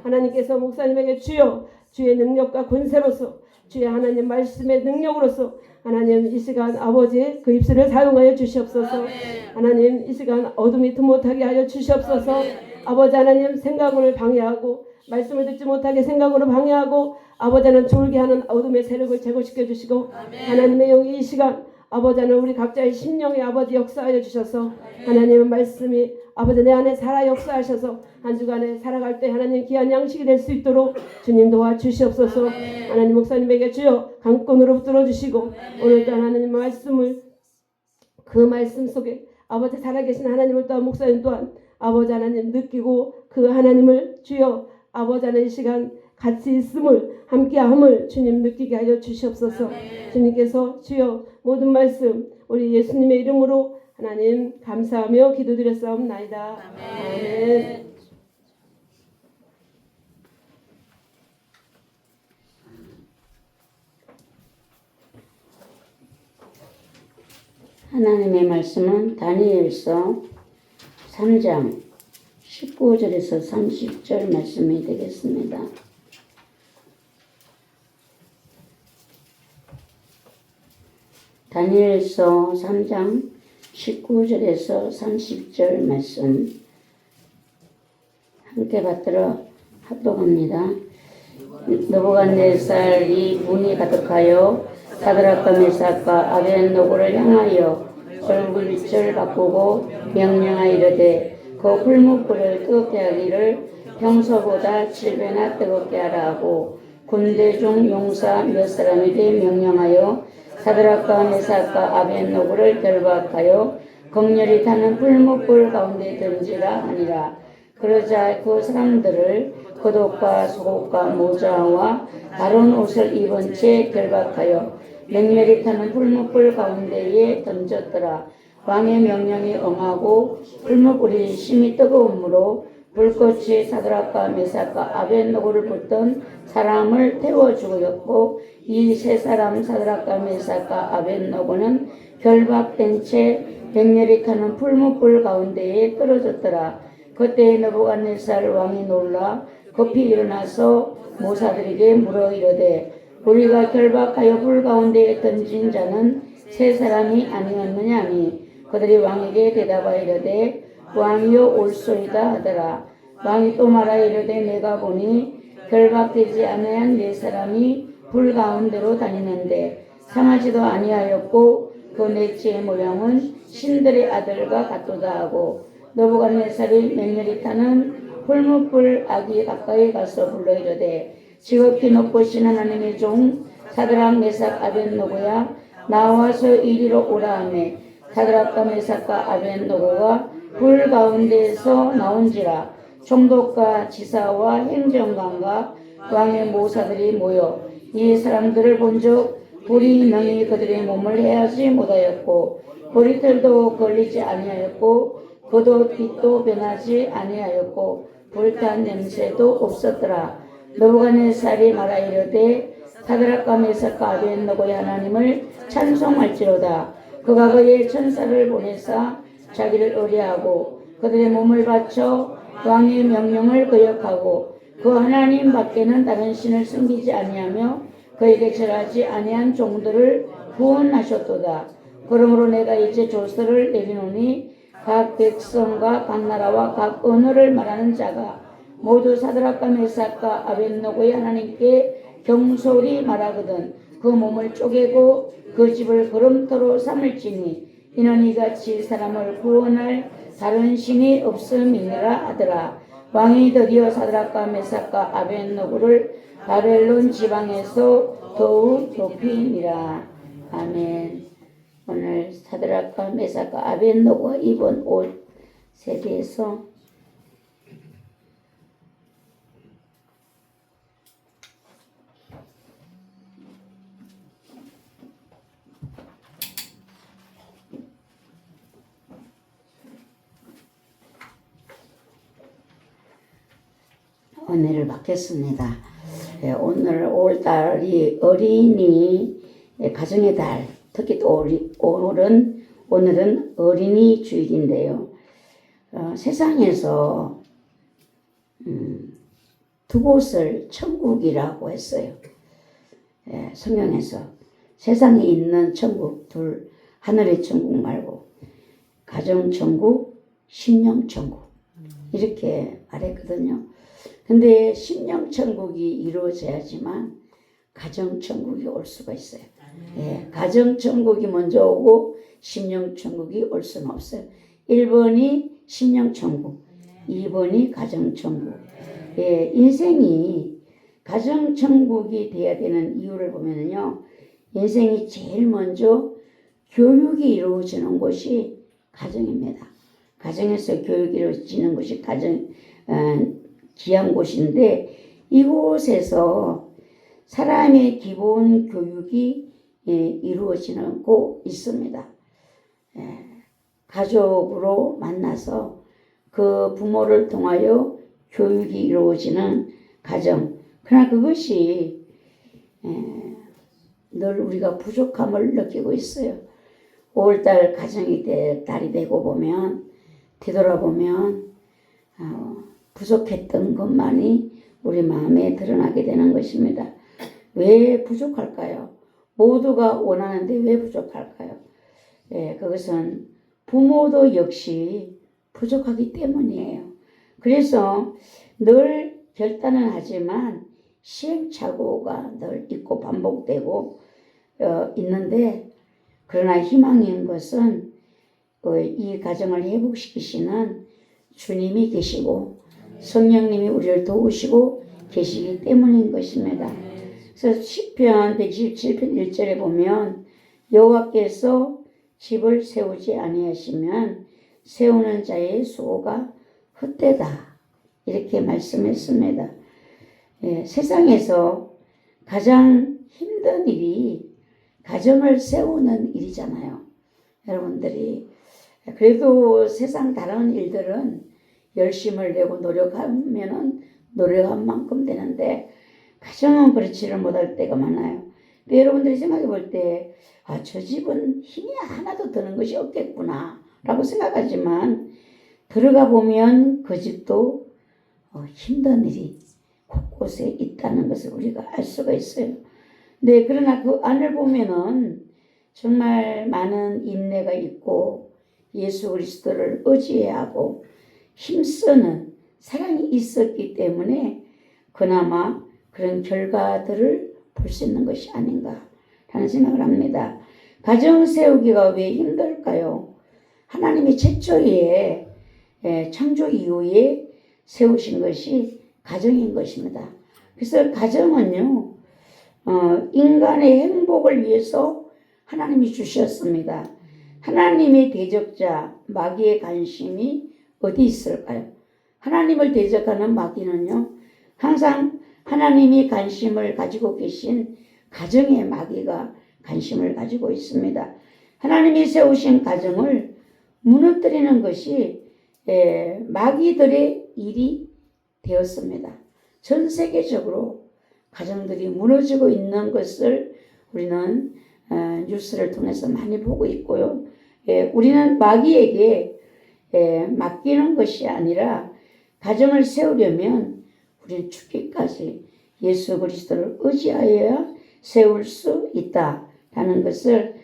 하나님께서 목사님에게 주의 능력과 권세로서 주의 하나님 말씀의 능력으로서 하나님 이 시간 아버지 그 입술을 사용하여 주시옵소서. 하나님 이 시간 어둠이 못하게 하여 주시옵소서. 아버지 하나님 생각을 방해하고 말씀을 듣지 못하게 생각으로 방해하고 아버지는 졸게 하는 어둠의 세력을 제거시켜 주시고 하나님의 영이 이 시간 아버지는 우리 각자의 심령의 아버지 역사하여 주셔서 하나님의 말씀이 아버지 내 안에 살아 역사하셔서 한 주간에 살아갈 때 하나님 귀한 양식이 될 수 있도록 주님 도와주시옵소서. 하나님 목사님에게 주여 강권으로 붙들어 주시고 오늘 또한 하나님 말씀을 그 말씀 속에 아버지 살아계신 하나님을 또한 목사님 또한 아버지 하나님 느끼고 그 하나님을 주여 아버지 하나님 이 시간 같이 있음을 함께함을 주님 느끼게 하여 주시옵소서. 주님께서 주여 모든 말씀 우리 예수님의 이름으로 하나님 감사하며 기도드렸사옵나이다. 아멘. 하나님의 말씀은 다니엘서 3장 19절에서 30절 말씀이 되겠습니다. 다니엘서 3장 19절에서 30절 말씀 함께 받들어 합독합니다. 느부갓네살이 분이 가득하여 사드락과 메삭과 아벳노고를 향하여 얼굴빛을 바꾸고 명령하이르되 그 풀무불을 뜨겁게 하기를 평소보다 7배나 뜨겁게 하라 하고 군대 중 용사 몇 사람에게 명령하여 사드락과 메삭과 아벳노고를 결박하여 극렬히 타는 풀무불 가운데 던지라 하니라. 그러자 그 사람들을 겉옷과 속옷과 모자와 다른 옷을 입은 채 결박하여 맹렬히 타는 풀무불 가운데에 던졌더라. 왕의 명령이 응하고 풀무불이 심히 뜨거우므로 불꽃이 사드락과 메삭과 아벳노고를 붙던 사람을 태워 죽였고 이 세 사람 사드락과 메삭과 아벳노고는 결박된 채 맹렬히 타는 풀무불 가운데에 떨어졌더라. 그때 느부갓네살 왕이 놀라 급히 일어나서 모사들에게 물어 이르되 우리가 결박하여 불 가운데에 던진 자는 세 사람이 아니었느냐 하니 그들이 왕에게 대답하이르되 왕이여 옳소이다 하더라. 왕이 또 말하 이르되 내가 보니 결박되지 아니한 네 사람이 불 가운데로 다니는데 상하지도 아니하였고 그 넷째의 모양은 신들의 아들과 같도다 하고 느부갓네살이 맹렬히 타는 풀무불 아기 가까이 가서 불러 이르되 지극히 높으신 하나님의 종 사드락 메삭 아벳노고야 나와서 이리로 오라 하매 사드락과 메삭과 아벳노고가 불 가운데에서 나온지라. 총독과 지사와 행정관과 왕의 모사들이 모여 이 사람들을 본즉 불이 능히 그들의 몸을 해하지 못하였고 보리털도 걸리지 아니하였고 겉옷 빛도 변하지 아니하였고 불탄 냄새도 없었더라. 느부갓네살이 말하 이르되 사드락과 메삭과 아벳느고의 하나님을 찬송할지로다. 그가 그의 천사를 보내사 자기를 의뢰하고 그들의 몸을 바쳐 왕의 명령을 거역하고 그 하나님 밖에는 다른 신을 섬기지 아니하며 그에게 절하지 아니한 종들을 구원하셨도다. 그러므로 내가 이제 조서를 내리노니 각 백성과 각 나라와 각 언어를 말하는 자가 모두 사드락과 메삭과 아벳느고의 하나님께 경솔히 말하거든 그 몸을 쪼개고 그 집을 거름토로 삼을지니 이는 이같이 사람을 구원할 다른 신이 없음이니라 하더라. 왕이 드디어 사드락과 메삭과 아벳느고를 바벨론 지방에서 더욱 높이니라. 아멘. 오늘 사드락과 메삭과 아벳느고가 입은 옷 세계에서 은혜를 받겠습니다. 오늘 5월달이 어린이 가정의 달, 특히 또 오늘은 어린이 주일인데요. 세상에서 두 곳을 천국이라고 했어요. 성경에서 세상에 있는 천국 둘, 하늘의 천국 말고 가정천국, 심령천국 이렇게 말했거든요. 근데 심령천국이 이루어져야지만 가정천국이 올 수가 있어요. 가정천국이 먼저 오고 심령천국이 올 수는 없어요. 1번이 심령천국, 2번이 가정천국. 인생이 가정천국이 돼야 되는 이유를 보면요. 인생이 제일 먼저 교육이 이루어지는 곳이 가정입니다. 가정에서 교육이 이루어지는 곳이 귀한 곳인데 이곳에서 사람의 기본 교육이 이루어지는 곳 있습니다. 가족으로 만나서 그 부모를 통하여 교육이 이루어지는 가정. 그러나 그것이 늘 우리가 부족함을 느끼고 있어요. 5월달 가정이 달이 되고 보면 뒤돌아보면 부족했던 것만이 우리 마음에 드러나게 되는 것입니다. 왜 부족할까요? 모두가 원하는데 왜 부족할까요? 그것은 부모도 역시 부족하기 때문이에요. 그래서 늘 결단은 하지만 시행착오가 늘 있고 반복되고 있는데 그러나 희망인 것은 이 가정을 회복시키시는 주님이 계시고 성령님이 우리를 도우시고 계시기 때문인 것입니다. 그래서 시편 127편 1절에 보면 여호와께서 집을 세우지 아니하시면 세우는 자의 수고가 헛되다 이렇게 말씀했습니다. 세상에서 가장 힘든 일이 가정을 세우는 일이잖아요. 여러분들이 그래도 세상 다른 일들은 열심을 내고 노력하면은 노력한 만큼 되는데 가정은 그렇지를 못할 때가 많아요. 근데 여러분들이 생각해 볼 때 저 집은 힘이 하나도 드는 것이 없겠구나 라고 생각하지만 들어가 보면 그 집도 힘든 일이 곳곳에 있다는 것을 우리가 알 수가 있어요. 네, 그러나 그 안을 보면은 정말 많은 인내가 있고 예수 그리스도를 의지하고 힘쓰는 사랑이 있었기 때문에 그나마 그런 결과들을 볼 수 있는 것이 아닌가 하는 생각을 합니다. 가정 세우기가 왜 힘들까요? 하나님이 최초에 창조 이후에 세우신 것이 가정인 것입니다. 그래서 가정은요 인간의 행복을 위해서 하나님이 주셨습니다. 하나님의 대적자 마귀의 관심이 어디 있을까요? 하나님을 대적하는 마귀는요 항상 하나님이 관심을 가지고 계신 가정에 마귀가 관심을 가지고 있습니다. 하나님이 세우신 가정을 무너뜨리는 것이 마귀들의 일이 되었습니다. 전 세계적으로 가정들이 무너지고 있는 것을 우리는 뉴스를 통해서 많이 보고 있고요. 우리는 마귀에게 맡기는 것이 아니라 가정을 세우려면 우리는 죽기까지 예수 그리스도를 의지하여야 세울 수 있다라는 것을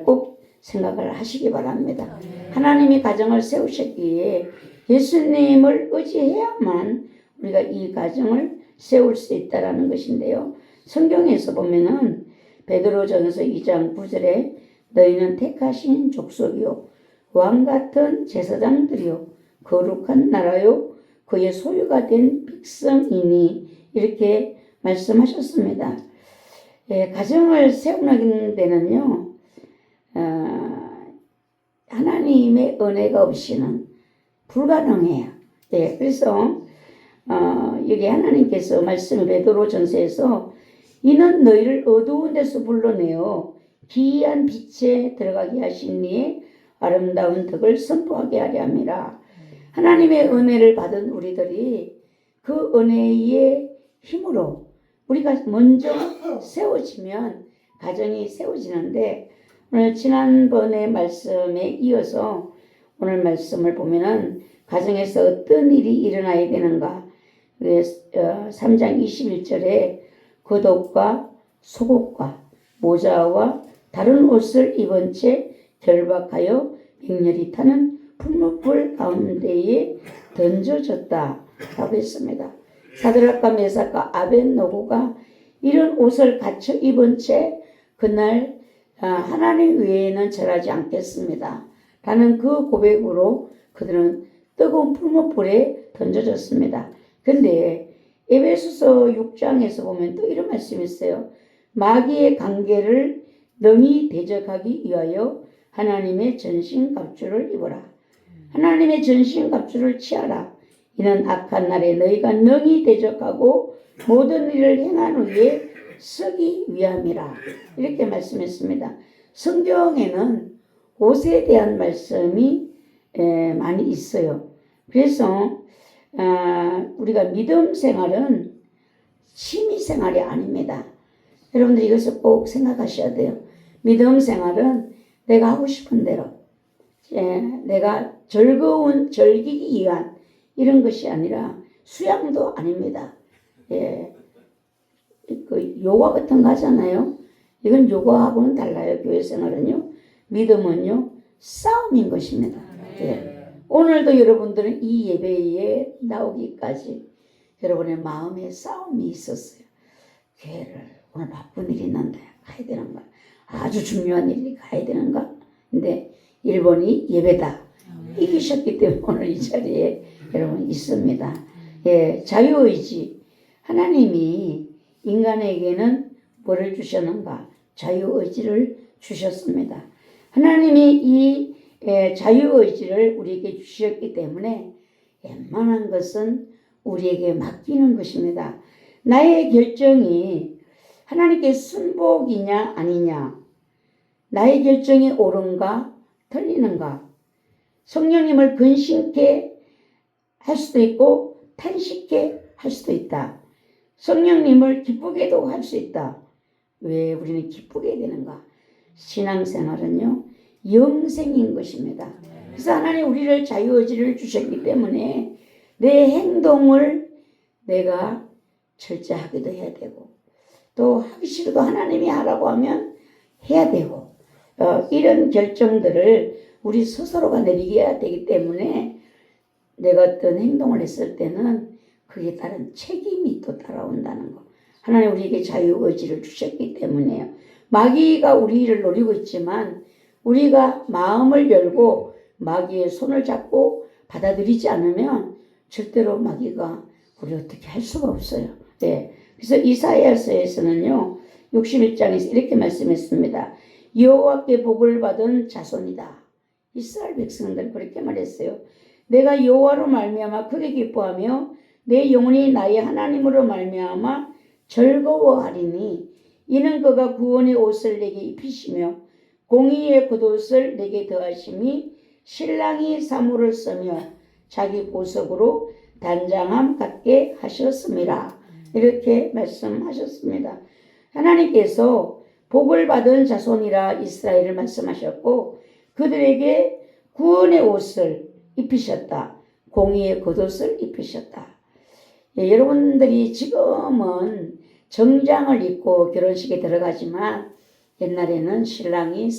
꼭 생각을 하시기 바랍니다. 하나님이 가정을 세우셨기에 예수님을 의지해야만 우리가 이 가정을 세울 수 있다라는 것인데요. 성경에서 보면은 베드로전서 2장 9절에 너희는 택하신 족속이요 왕 같은 제사장들이요 거룩한 나라요 그의 소유가 된 백성이니 이렇게 말씀하셨습니다. 가정을 세우는 데는요 하나님의 은혜가 없이는 불가능해요. 그래서 여기 하나님께서 말씀 베드로전서에서 이는 너희를 어두운 데서 불러내어 기이한 빛에 들어가게 하신 이의 아름다운 덕을 선포하게 하려 함이라. 하나님의 은혜를 받은 우리들이 그 은혜의 힘으로 우리가 먼저 세워지면 가정이 세워지는데 오늘 지난번의 말씀에 이어서 오늘 말씀을 보면은 가정에서 어떤 일이 일어나야 되는가 3장 21절에 겉옷과 속옷과 모자와 다른 옷을 입은 채 결박하여 맹렬히 타는 풀무불 가운데에 던져졌다라고 했습니다. 사드락과 메삭과 아벳노고가 이런 옷을 갖춰 입은 채 그날 하나님 외에는 절하지 않겠습니다. 라는 그 고백으로 그들은 뜨거운 풀무불에 던져졌습니다. 근데 에베소서 6장에서 보면 또 이런 말씀이 있어요. 마귀의 관계를 능히 대적하기 위하여 하나님의 전신갑주를 입어라. 하나님의 전신갑주를 취하라. 이는 악한 날에 너희가 능히 대적하고 모든 일을 행한 후에 서기 위함이라. 이렇게 말씀했습니다. 성경에는 옷에 대한 말씀이 많이 있어요. 그래서 우리가 믿음 생활은 취미 생활이 아닙니다. 여러분들 이것을 꼭 생각하셔야 돼요. 믿음 생활은 내가 하고 싶은 대로 내가 즐기기 위한 이런 것이 아니라 수양도 아닙니다. 그 요가 같은 거 하잖아요. 이건 요가하고는 달라요. 교회 생활은요. 믿음은요. 싸움인 것입니다. 오늘도 여러분들은 이 예배에 나오기까지 여러분의 마음에 싸움이 있었어요. 교회를 오늘 바쁜 일이 있는데 가야 되는가? 아주 중요한 일이 가야 되는가? 근데 1번이 예배다. 이기셨기 때문에 오늘 이 자리에 여러분 있습니다. 자유의지. 하나님이 인간에게는 뭐를 주셨는가? 자유의지를 주셨습니다. 하나님이 이 자유의지를 우리에게 주셨기 때문에 웬만한 것은 우리에게 맡기는 것입니다. 나의 결정이 하나님께 순복이냐 아니냐, 나의 결정이 옳은가 틀리는가, 성령님을 근심케 할 수도 있고 탄식케 할 수도 있다. 성령님을 기쁘게도 할 수 있다. 왜 우리는 기쁘게 되는가? 신앙생활은요 영생인 것입니다. 그래서 하나님 우리를 자유의지를 주셨기 때문에 내 행동을 내가 절제하기도 해야 되고 또 하기 싫어도 하나님이 하라고 하면 해야 되고 이런 결정들을 우리 스스로가 내리게 되기 때문에 내가 어떤 행동을 했을 때는 그에 따른 책임이 또 따라온다는 거. 하나님 우리에게 자유의지를 주셨기 때문에요. 마귀가 우리를 노리고 있지만 우리가 마음을 열고 마귀의 손을 잡고 받아들이지 않으면 절대로 마귀가 우리 어떻게 할 수가 없어요. 그래서 이사야서에서는요 61장에서 이렇게 말씀했습니다. 여호와께 복을 받은 자손이다. 이스라엘 백성들 그렇게 말했어요. 내가 여호와로 말미암아 크게 기뻐하며 내 영혼이 나의 하나님으로 말미암아 즐거워하리니 이는 그가 구원의 옷을 내게 입히시며 공의의 겉옷을 내게 더하심이 신랑이 사물을 쓰며 자기 보석으로 단장함 갖게 하셨음이라. 이렇게 말씀하셨습니다. 하나님께서 복을 받은 자손이라 이스라엘을 말씀하셨고 그들에게 구원의 옷을 입히셨다. 공의의 겉옷을 입히셨다. 예, 여러분들이 지금은 정장을 입고 결혼식에 들어가지만 옛날에는 신랑이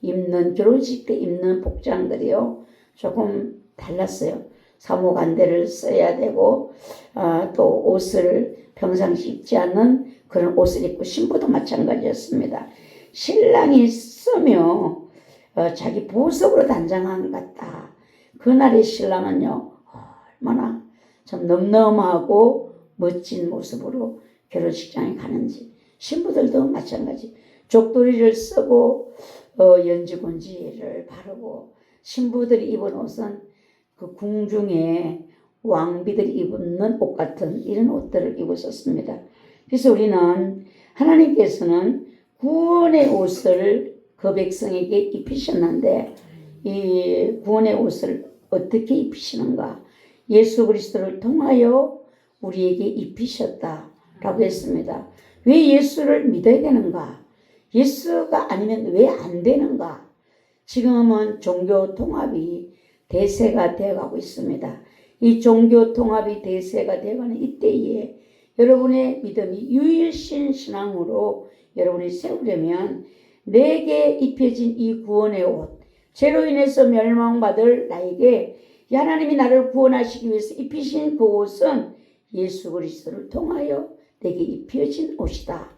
입는 결혼식 때 입는 복장들이요 조금 달랐어요. 사모간대를 써야 되고 또 옷을 평상시 입지 않는 그런 옷을 입고 신부도 마찬가지였습니다. 신랑이 쓰며 자기 보석으로 단장한 것 같다. 그날의 신랑은요 얼마나 참 넘넘하고 멋진 모습으로 결혼식장에 가는지 신부들도 마찬가지 족도리를 쓰고 연지곤지를 바르고 신부들이 입은 옷은 그 궁중에 왕비들이 입는 옷 같은 이런 옷들을 입었었습니다. 그래서 우리는 하나님께서는 구원의 옷을 그 백성에게 입히셨는데 이 구원의 옷을 어떻게 입히시는가? 예수 그리스도를 통하여 우리에게 입히셨다라고 했습니다. 왜 예수를 믿어야 되는가? 예수가 아니면 왜 안 되는가? 지금은 종교 통합이 대세가 되어가고 있습니다. 이 종교 통합이 대세가 되어가는 이때에 여러분의 믿음이 유일신 신앙으로 여러분이 세우려면 내게 입혀진 이 구원의 옷, 죄로 인해서 멸망받을 나에게 하나님이 나를 구원하시기 위해서 입히신 그 옷은 예수 그리스도를 통하여 내게 입혀진 옷이다.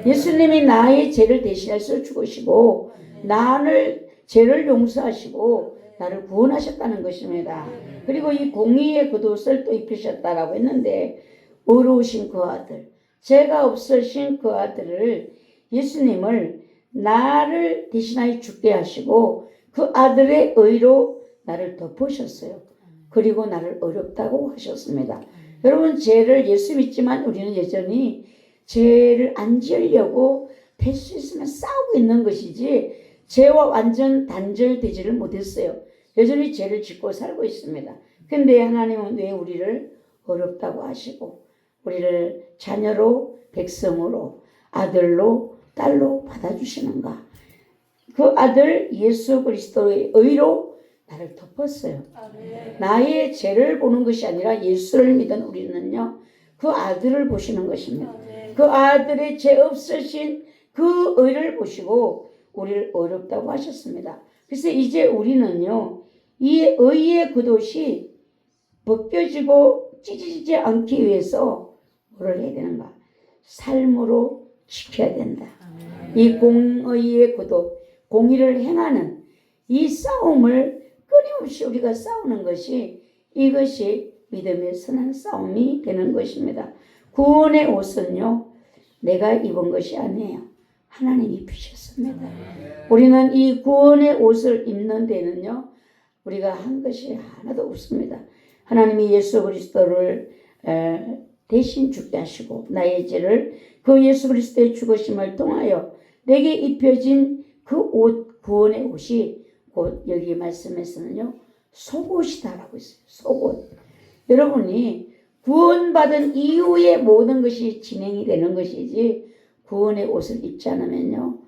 예수님이 나의 죄를 대신해서 죽으시고 나를 죄를 용서하시고 나를 구원하셨다는 것입니다. 그리고 이 공의의 겉옷을 또 입히셨다라고 했는데 어려우신 그 아들, 죄가 없으신 그 아들을 예수님을 나를 대신하여 죽게 하시고 그 아들의 의로 나를 덮으셨어요. 그리고 나를 어렵다고 하셨습니다. 여러분 죄를 예수 믿지만 우리는 여전히 죄를 안 지으려고 될 수 있으면 싸우고 있는 것이지 죄와 완전 단절되지를 못했어요. 여전히 죄를 짓고 살고 있습니다. 근데 하나님은 왜 우리를 어렵다고 하시고 우리를 자녀로 백성으로 아들로 딸로 받아주시는가? 그 아들 예수 그리스도의 의로 나를 덮었어요. 아멘. 나의 죄를 보는 것이 아니라 예수를 믿은 우리는요 그 아들을 보시는 것입니다. 아멘. 그 아들의 죄 없으신 그 의를 보시고 우리를 어렵다고 하셨습니다. 그래서 이제 우리는요 이 의의 겉옷이 벗겨지고 찢어지지 않기 위해서 뭐를 해야 되는가? 삶으로 지켜야 된다. 아멘. 이 공의의 겉옷, 공의를 행하는 이 싸움을 끊임없이 우리가 싸우는 것이 이것이 믿음의 선한 싸움이 되는 것입니다. 구원의 옷은요 내가 입은 것이 아니에요. 하나님이 입히셨습니다. 우리는 이 구원의 옷을 입는 데는요 우리가 한 것이 하나도 없습니다. 하나님이 예수 그리스도를 대신 죽게 하시고 나의 죄를 그 예수 그리스도의 죽으심을 통하여 내게 입혀진 그 옷, 구원의 옷이 곧 여기 말씀에서는요 속옷이다라고 했어요. 속옷. 여러분이 구원받은 이후에 모든 것이 진행이 되는 것이지 구원의 옷을 입지 않으면요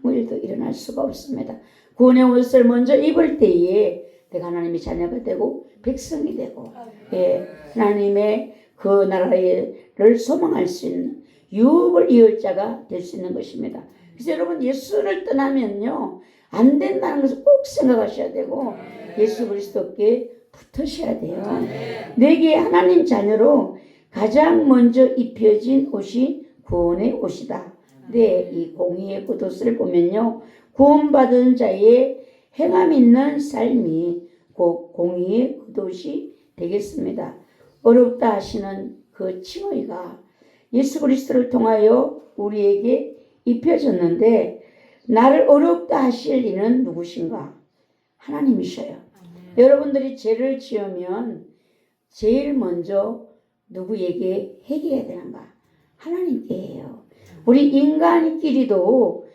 아무 일도 일어날 수가 없습니다. 구원의 옷을 먼저 입을 때에 내가 하나님의 자녀가 되고 백성이 되고 예, 하나님의 그 나라를 소망할 수 있는 유업을 이을 자가 될 수 있는 것입니다. 그래서 여러분 예수를 떠나면요 안 된다는 것을 꼭 생각하셔야 되고 예수 그리스도께 붙으셔야 돼요. 내게 하나님 자녀로 가장 먼저 입혀진 옷이 구원의 옷이다. 네, 이 공의의 겉옷을 보면요 구원받은 자의 행함 있는 삶이 곧 공의의 겉옷이 되겠습니다. 어렵다 하시는 그 칭의가 예수 그리스도를 통하여 우리에게 입혀졌는데 나를 어렵다 하실 이는 누구신가? 하나님이셔요. 여러분들이 죄를 지으면 제일 먼저 누구에게 회개해야 되는가? 하나님께 해요. 우리 인간끼리도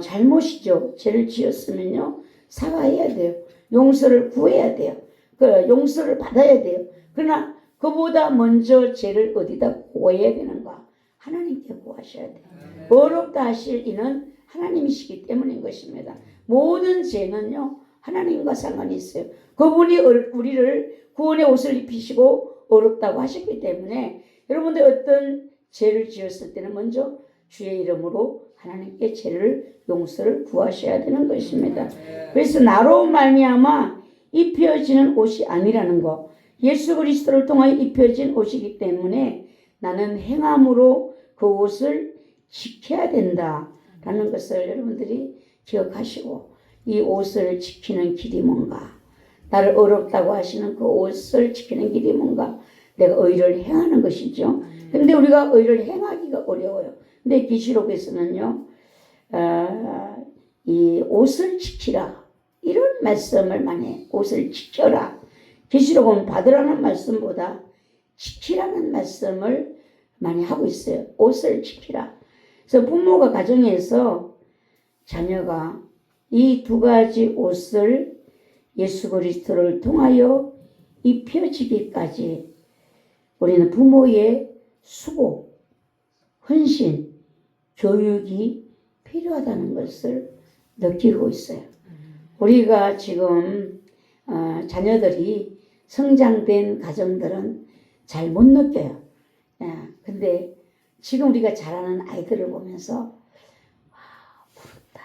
잘못이죠. 죄를 지었으면요 사과해야 돼요. 용서를 구해야 돼요. 그 용서를 받아야 돼요. 그러나 그보다 먼저 죄를 어디다 구해야 되는가? 하나님께 구하셔야 돼요. 어렵다 하실 이는 하나님이시기 때문인 것입니다. 모든 죄는요 하나님과 상관이 있어요. 그분이 우리를 구원의 옷을 입히시고 어렵다고 하셨기 때문에 여러분들 어떤 죄를 지었을 때는 먼저 주의 이름으로 하나님께 죄를 용서를 구하셔야 되는 것입니다. 그래서 나로 말미암아 입혀지는 옷이 아니라는 거, 예수 그리스도를 통하여 입혀진 옷이기 때문에 나는 행함으로 그 옷을 지켜야 된다라는 것을 여러분들이 기억하시고, 이 옷을 지키는 길이 뭔가, 나를 어렵다고 하시는 그 옷을 지키는 길이 뭔가, 내가 의를 행하는 것이죠. 근데 우리가 의를 행하기가 어려워요. 근데 계시록에서는요 이 옷을 지키라 이런 말씀을 많이 해요. 옷을 지켜라. 계시록은 받으라는 말씀보다 지키라는 말씀을 많이 하고 있어요. 옷을 지키라. 그래서 부모가 가정에서 자녀가 이 두 가지 옷을 예수 그리스도를 통하여 입혀지기까지 우리는 부모의 수고, 헌신, 교육이 필요하다는 것을 느끼고 있어요. 우리가 지금 자녀들이 성장된 가정들은 잘 못 느껴요. 근데 지금 우리가 자라는 아이들을 보면서 부럽다.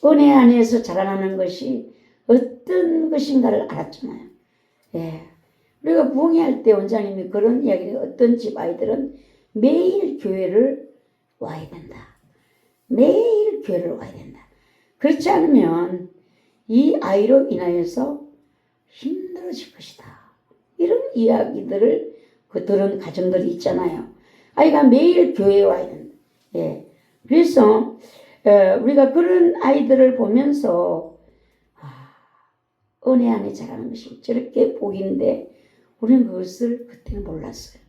은혜 안에서 자라나는 것이 어떤 것인가를 알았잖아요. 우리가 부흥회할 때 원장님이 그런 이야기를, 어떤 집 아이들은 매일 교회를 와야 된다. 매일 교회를 와야 된다. 그렇지 않으면 이 아이로 인하여서 힘들어질 것이다. 이런 이야기들을 들은 가정들이 있잖아요. 아이가 매일 교회에 와야 된다. 그래서 우리가 그런 아이들을 보면서 은혜 안에 자라는 것이 저렇게 복인데 우리는 그것을 그때는 몰랐어요.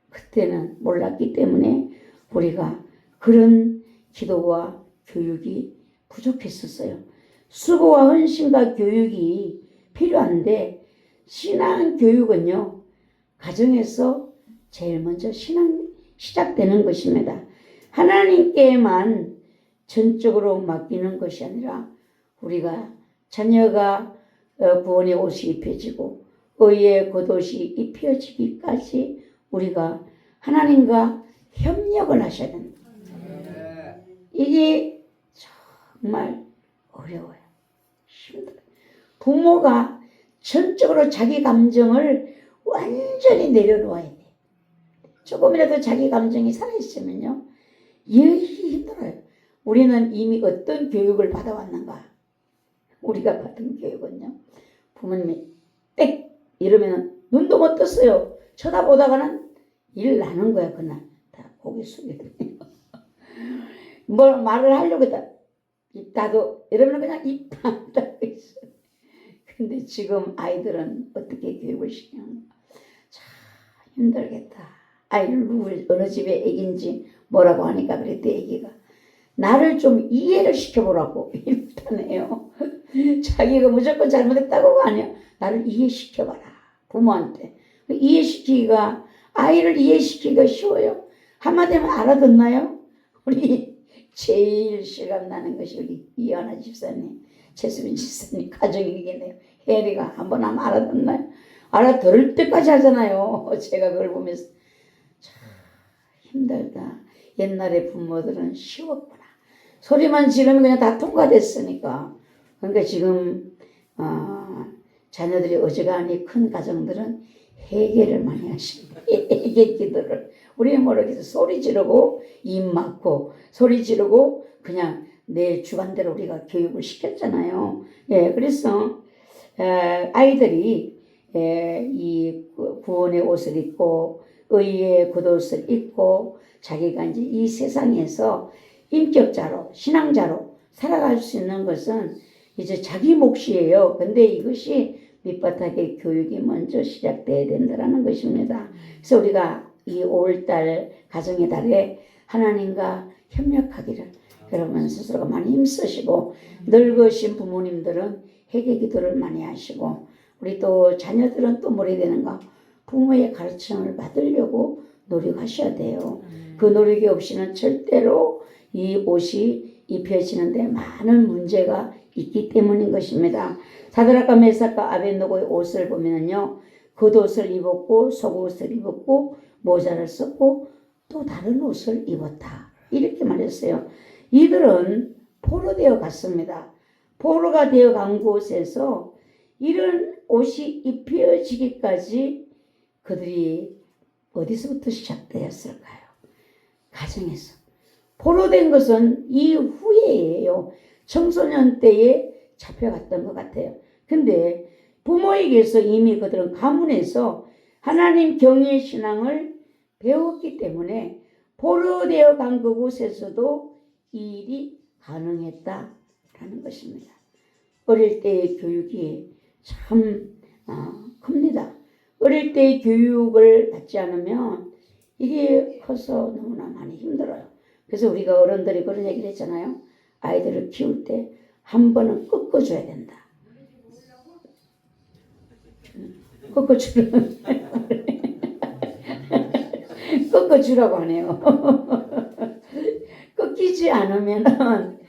그때는 몰랐기 때문에 우리가 그런 기도와 교육이 부족했었어요. 수고와 헌신과 교육이 필요한데, 신앙 교육은요 가정에서 제일 먼저 시작되는 것입니다. 하나님께만 전적으로 맡기는 것이 아니라 우리가 자녀가 구원의 옷이 입혀지고 의의 겉옷이 입혀지기까지 우리가 하나님과 협력을 하셔야 됩니다. 이게 정말 어려워요. 힘들어요. 부모가 전적으로 자기 감정을 완전히 내려놓아야 돼. 조금이라도 자기 감정이 살아있으면요 여기 힘들어요. 우리는 이미 어떤 교육을 받아왔는가? 우리가 받은 교육은요, 부모님이 땡 이러면 눈도 못 떴어요. 쳐다보다가는 일 나는 거야. 그날 다 고개 숙이고 뭘 말을 하려고 했다 입 닫어 이러면 그냥 입 닫고 있어. 근데 지금 아이들은 어떻게 교육을 시키는가? 참 힘들겠다. 아이를 어느 집에 애기인지 뭐라고 하니까 그랬대. 애기가 나를 좀 이해를 시켜보라고 이렇다네요. 자기가 무조건 잘못했다고가 아니야. 나를 이해시켜봐라. 부모한테. 이해시키기가, 아이를 이해시키기가 쉬워요. 한마디면 알아듣나요? 우리 제일 실감나는 것이 우리 이하나 집사님, 최수빈 집사님 가족이겠네요. 혜리가 한번 하면 알아듣나요? 알아들을 때까지 하잖아요. 제가 그걸 보면서 참 힘들다. 옛날에 부모들은 쉬웠구나. 소리만 지르면 그냥 다 통과됐으니까. 그러니까 지금 자녀들이 어지간히 큰 가정들은 회개를 많이 하십니다. 회개 기도를. 우리는 모르겠어. 소리 지르고 입 막고 소리 지르고 그냥 내 주관대로 우리가 교육을 시켰잖아요. 그래서 아이들이 이 구원의 옷을 입고 의의 겉옷을 입고 자기가 이제 이 세상에서 인격자로, 신앙자로 살아갈 수 있는 것은 이제 자기 몫이에요. 근데 이것이 밑바닥의 교육이 먼저 시작돼야 된다는 것입니다. 그래서 우리가 이 5월달 가정의 달에 하나님과 협력하기를 여러분 스스로가 많이 힘쓰시고, 늙으신 부모님들은 회개 기도를 많이 하시고, 우리 또 자녀들은 또 뭐라 해야 되는가? 부모의 가르침을 받으려고 노력하셔야 돼요. 그 노력이 없이는 절대로 이 옷이 입혀지는데 많은 문제가 있기 때문인 것입니다. 사드락과 메삭과 아벳노고의 옷을 보면요, 겉옷을 입었고 속옷을 입었고 모자를 썼고 또 다른 옷을 입었다, 이렇게 말했어요. 이들은 포로되어 갔습니다. 포로가 되어 간 곳에서 이런 옷이 입혀지기까지 그들이 어디서부터 시작되었을까요? 가정에서. 포로된 것은 이후에예요. 청소년 때에 잡혀갔던 것 같아요. 근데 부모에게서 이미 그들은 가문에서 하나님 경외의 신앙을 배웠기 때문에 포로되어 간 그곳에서도 이 일이 가능했다라는 것입니다. 어릴 때의 교육이 참 큽니다. 어릴 때의 교육을 받지 않으면 이게 커서 너무나 많이 힘들어요. 그래서 우리가 어른들이 그런 얘기를 했잖아요. 아이들을 키울 때 한 번은 꺾어줘야 된다. 꺾어주라고 하네요. 꺾이지 않으면은,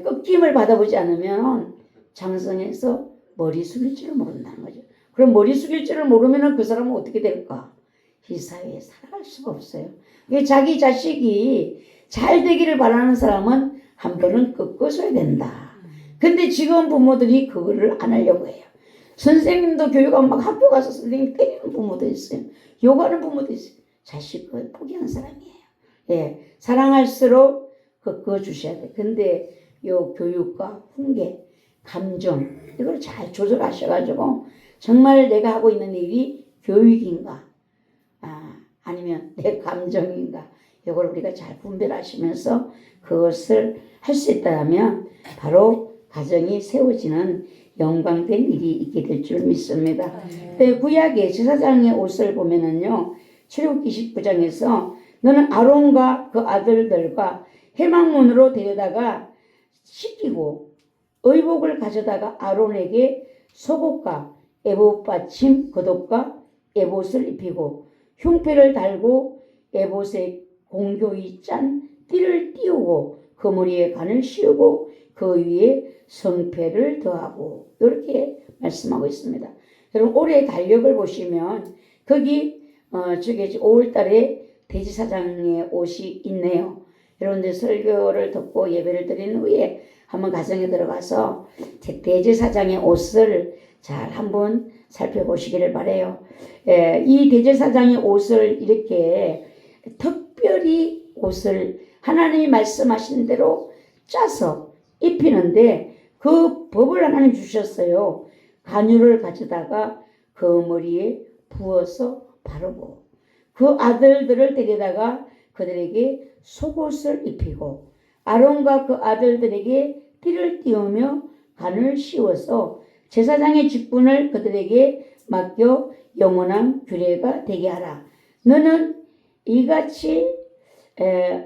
꺾임을 받아보지 않으면 장성에서 머리 숙일 줄을 모른다는 거죠. 그럼 머리 숙일 줄을 모르면 그 사람은 어떻게 될까? 이 사회에 살아갈 수가 없어요. 자기 자식이 잘 되기를 바라는 사람은 한 번은 꺾어줘야 된다. 근데 지금 부모들이 그거를 안 하려고 해요. 선생님도 교육하면 막 학교 가서 선생님 때리는 부모도 있어요. 욕하는 부모도 있어요. 자식을 포기한 사람이에요. 예, 사랑할수록 꺾어주셔야 돼. 근데 요 교육과 훈계, 감정, 이걸 잘 조절하셔가지고 정말 내가 하고 있는 일이 교육인가, 아니면 내 감정인가, 이걸 우리가 잘 분별하시면서 그것을 할 수 있다면 바로 가정이 세워지는 영광된 일이 있게 될 줄 믿습니다. 구약의 제사장의 옷을 보면은요, 출애굽기 29장에서 너는 아론과 그 아들들과 회막문으로 데려다가 씻기고 의복을 가져다가 아론에게 속옷과 에봇 받침 겉옷과 에봇을 입히고 흉패를 달고 에봇에 공교히 짠 띠를 띄우고 그 머리에 관을 씌우고 그 위에 성패를 더하고, 이렇게 말씀하고 있습니다. 여러분 올해 달력을 보시면 거기 저기 5월달에 대제사장의 옷이 있네요. 여러분들 설교를 듣고 예배를 드린 후에 한번 가정에 들어가서 대제사장의 옷을 잘 한번 살펴보시기를 바라요. 이 대제사장의 옷을 이렇게 특별히 옷을 하나님이 말씀하신 대로 짜서 입히는데 그 법을 하나님 주셨어요. 간유를 가져다가 그 머리에 부어서 바르고 그 아들들을 데려다가 그들에게 속옷을 입히고 아론과 그 아들들에게 띠를 띄우며 간을 씌워서 제사장의 직분을 그들에게 맡겨 영원한 규례가 되게 하라. 너는 이같이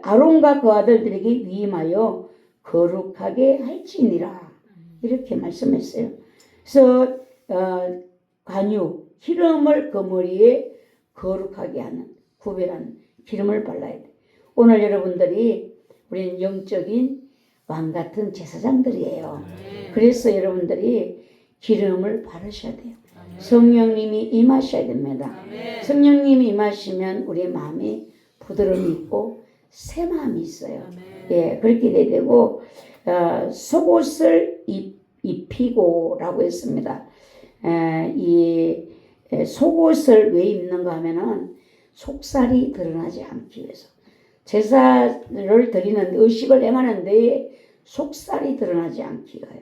아론과 그 아들들에게 위임하여 거룩하게 할지니라, 이렇게 말씀했어요. 그래서 관유, 기름을 그 머리에 거룩하게 하는, 구별하는 기름을 발라야 돼. 오늘 여러분들이 우리는 영적인 왕 같은 제사장들이에요. 그래서 여러분들이 기름을 바르셔야 돼요. 성령님이 임하셔야 됩니다. 성령님이 임하시면 우리의 마음이 부드러움이 있고 새 마음이 있어요. 예, 그렇게 돼야 되고 속옷을 입히고라고 했습니다. 이 속옷을 왜 입는가 하면은 속살이 드러나지 않기 위해서. 제사를 드리는 의식을 행하는 데에 속살이 드러나지 않기 위하여.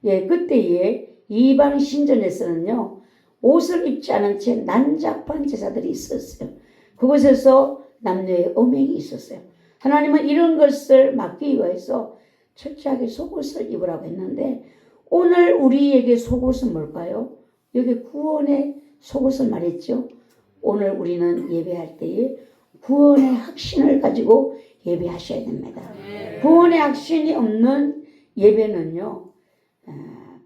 예, 그때에 이방 신전에서는요, 옷을 입지 않은 채 난잡한 제사들이 있었어요. 그곳에서 남녀의 음행이 있었어요. 하나님은 이런 것을 막기 위해서 철저하게 속옷을 입으라고 했는데, 오늘 우리에게 속옷은 뭘까요? 여기 구원의 속옷을 말했죠. 오늘 우리는 예배할 때에 구원의 확신을 가지고 예배하셔야 됩니다. 구원의 확신이 없는 예배는요,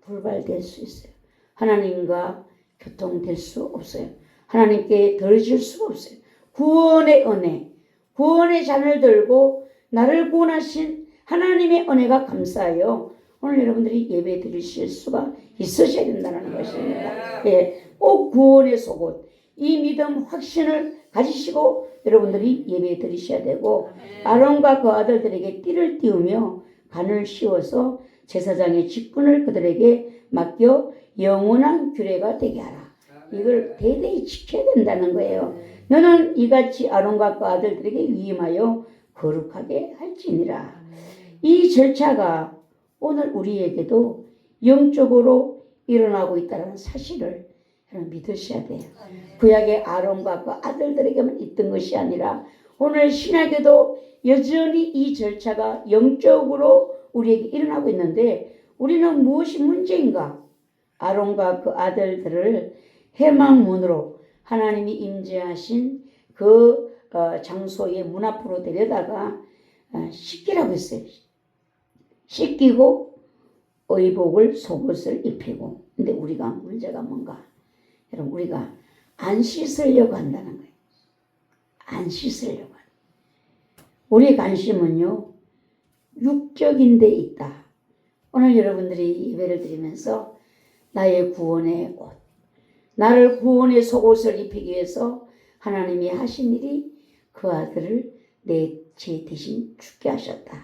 불발될 수 있어요. 하나님과 교통될 수 없어요. 하나님께 덜 줄 수가 없어요. 구원의 은혜, 구원의 잔을 들고 나를 구원하신 하나님의 은혜가 감사해요. 오늘 여러분들이 예배 드리실 수가 있으셔야 된다는 것입니다. 예, 꼭 구원의 속옷, 이 믿음 확신을 가지시고 여러분들이 예배 드리셔야 되고, 아론과 그 아들들에게 띠를 띄우며 간을 씌워서 제사장의 직분을 그들에게 맡겨 영원한 규례가 되게 하라. 이걸 대대히 지켜야 된다는 거예요. 너는 이같이 아론과 그 아들들에게 위임하여 거룩하게 할지니라. 이 절차가 오늘 우리에게도 영적으로 일어나고 있다는 사실을 여러분 믿으셔야 돼요. 구약의 아론과 그 아들들에게만 있던 것이 아니라 오늘 신약에도 여전히 이 절차가 영적으로 우리에게 일어나고 있는데, 우리는 무엇이 문제인가? 아론과 그 아들들을 회막문으로 하나님이 임재하신 그 장소의 문 앞으로 데려다가 씻기라고 했어요. 씻기고 의복을, 속옷을 입히고. 근데 우리가 문제가 뭔가? 여러분, 우리가 안 씻으려고 한다는 거예요. 안 씻으려고. 우리의 관심은요, 육적인 데 있다. 오늘 여러분들이 예배를 드리면서 나의 구원의 옷, 나를 구원의 속옷을 입히기 위해서 하나님이 하신 일이 그 아들을 내 죄 대신 죽게 하셨다.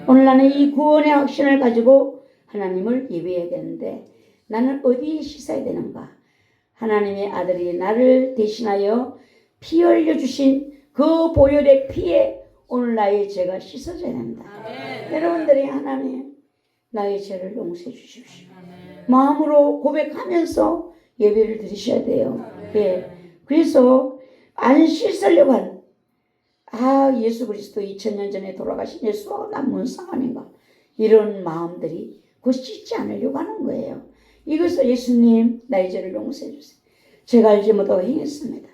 오늘 나는 이 구원의 확신을 가지고 하나님을 예배해야 되는데, 나는 어디에 씻어야 되는가? 하나님의 아들이 나를 대신하여 피 흘려주신 그 보혈의 피에 오늘 나의 죄가 씻어져야 된다. 여러분들이 하나님, 나의 죄를 용서해 주십시오. 마음으로 고백하면서 예배를 드리셔야 돼요. 예. 그래서 안 씻으려고 한, 예수 그리스도 2000년 전에 돌아가신 예수와 난 뭔 상관인가, 이런 마음들이 그 씻지 않으려고 하는 거예요. 이것을 예수님, 나의 죄를 용서해 주세요. 제가 알지 못하고 행했습니다.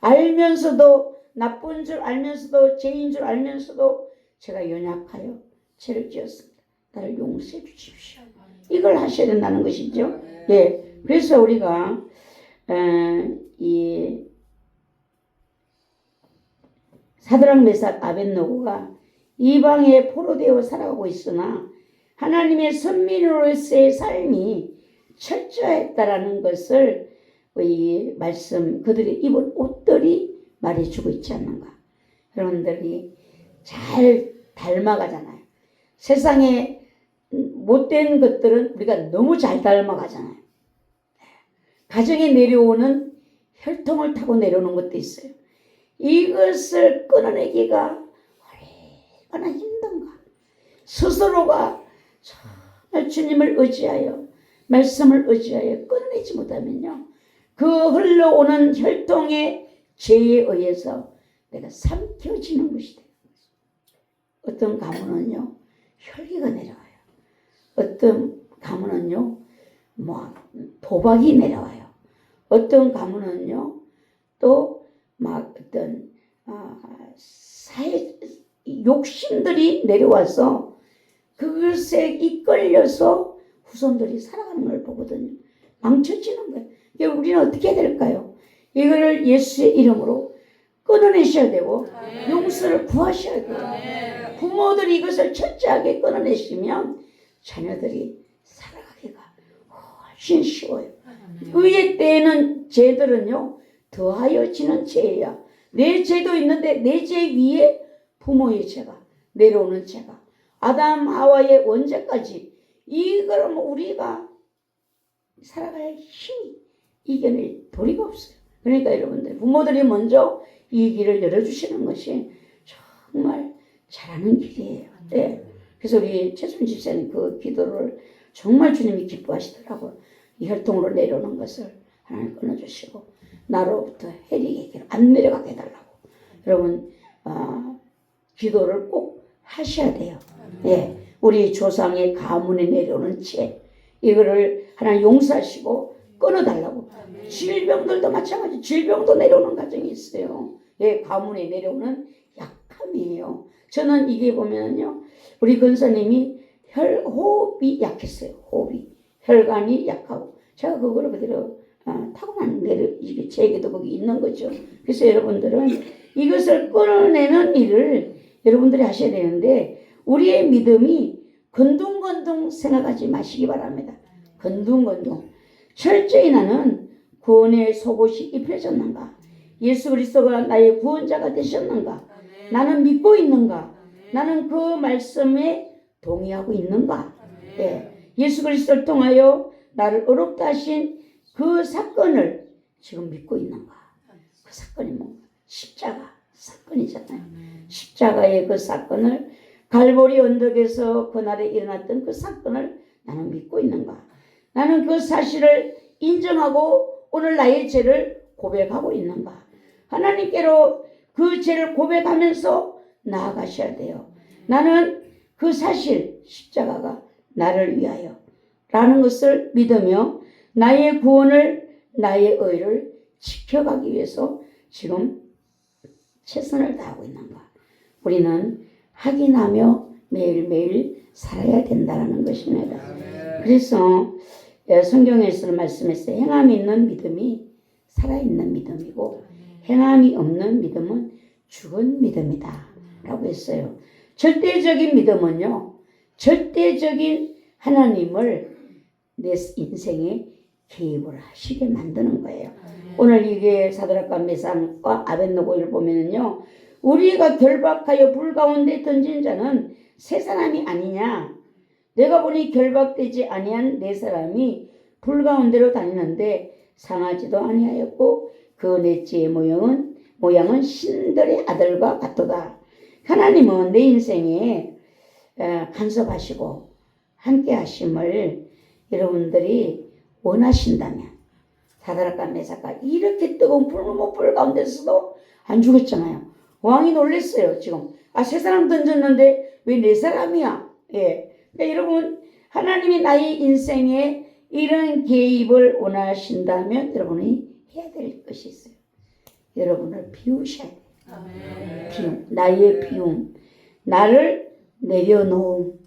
알면서도, 나쁜 줄 알면서도, 죄인 줄 알면서도 제가 연약하여 죄를 지었습니다. 나를 용서해 주십시오. 이걸 하셔야 된다는 것이죠. 예. 그래서 우리가 이 사드락 메삭 아벳노고가 이방에 포로되어 살아가고 있으나 하나님의 선민으로서의 삶이 철저했다라는 것을 이 말씀, 그들이 입은 옷들이 말해주고 있지 않는가. 여러분들이 잘 닮아가잖아요. 세상에 못된 것들은 우리가 너무 잘 닮아가잖아요. 가정에 내려오는 혈통을 타고 내려오는 것도 있어요. 이것을 끊어내기가 얼마나 힘든가. 스스로가 정말 주님을 의지하여, 말씀을 의지하여 끊어내지 못하면요, 그 흘러오는 혈통의 죄에 의해서 내가 삼켜지는 것이 돼요. 어떤 가문은요, 혈기가 내려와요. 어떤 가문은요, 도박이 내려와요. 어떤 가문은요, 또 어떤 욕심들이 내려와서 그것에 이끌려서 후손들이 살아가는 걸 보거든요. 망쳐지는 거예요. 그러니까 우리는 어떻게 해야 될까요? 이거를 예수의 이름으로 끊어내셔야 되고, 용서를 구하셔야 돼요. 부모들이 이것을 철저하게 끊어내시면 자녀들이 살아가기가 훨씬 쉬워요. 의의 때에는 죄들은요, 더하여 지는 죄야. 내 죄도 있는데 내 죄 위에 부모의 죄가 내려오는 죄가, 아담 하와의 원죄까지, 이걸 우리가 살아갈 힘이, 이겨낼 도리가 없어요. 그러니까 여러분들, 부모들이 먼저 이 길을 열어주시는 것이 정말 잘하는 길이에요. 네. 그래서 우리 최순 집사님 그 기도를 정말 주님이 기뻐하시더라고요. 이 혈통으로 내려오는 것을 하나님 끊어주시고 나로부터 해리에게 안 내려가게 해달라고. 여러분, 기도를 꼭 하셔야 돼요. 예. 우리 조상의 가문에 내려오는 죄, 이거를 하나님 용서하시고 끊어달라고. 질병들도 마찬가지. 질병도 내려오는 과정이 있어요. 예, 가문에 내려오는 약함이에요. 저는 이게 보면요, 우리 권사님이 호흡이 약했어요. 호흡이, 혈관이 약하고, 제가 그거를 그대로 타고난 이게 재계도 거기 있는 거죠. 그래서 여러분들은 이것을 끌어내는 일을 여러분들이 하셔야 되는데 우리의 믿음이 건둥건둥 생각하지 마시기 바랍니다. 건둥건둥. 철저히 나는 구원의 속옷이 입혀졌는가? 예수 그리스도가 나의 구원자가 되셨는가? 나는 믿고 있는가? 나는 그 말씀에 동의하고 있는가? 예. 예수 그리스도를 통하여 나를 의롭다 하신 그 사건을 지금 믿고 있는가? 그 사건이 뭔가? 십자가 사건이잖아요. 십자가의 그 사건을 갈보리 언덕에서 그날에 일어났던 그 사건을 나는 믿고 있는가? 나는 그 사실을 인정하고 오늘 나의 죄를 고백하고 있는가? 하나님께로 그 죄를 고백하면서 나아가셔야 돼요. 나는 그 사실 십자가가 나를 위하여 라는 것을 믿으며 나의 구원을 나의 의를 지켜가기 위해서 지금 최선을 다하고 있는가? 우리는 확인하며 매일매일 살아야 된다는 것입니다. 그래서 성경에서 말씀했어요. 행함이 있는 믿음이 살아있는 믿음이고 행함이 없는 믿음은 죽은 믿음이다 라고 했어요. 절대적인 믿음은요, 절대적인 하나님을 내 인생에 개입을 하시게 만드는 거예요. 오늘 이게 사드락과 메삭과 아벳느고를 보면은요, 우리가 결박하여 불 가운데 던진 자는 세 사람이 아니냐? 내가 보니 결박되지 아니한 네 사람이 불 가운데로 다니는데 상하지도 아니하였고 그 넷째의 모양은 신들의 아들과 같도다. 하나님은 내 인생에 간섭하시고 함께 하심을 여러분들이 원하신다면 사드락과 메삭과 이렇게 뜨거운 불 가운데서도 안 죽었잖아요. 왕이 놀랐어요. 지금 세 사람 던졌는데 왜 네 사람이야? 예. 그러니까 여러분 하나님이 나의 인생에 이런 개입을 원하신다면 여러분이 해야 될 것이 있어요. 여러분을 비우셔야 돼요. 비움, 나의 비움, 나를 내려놓음,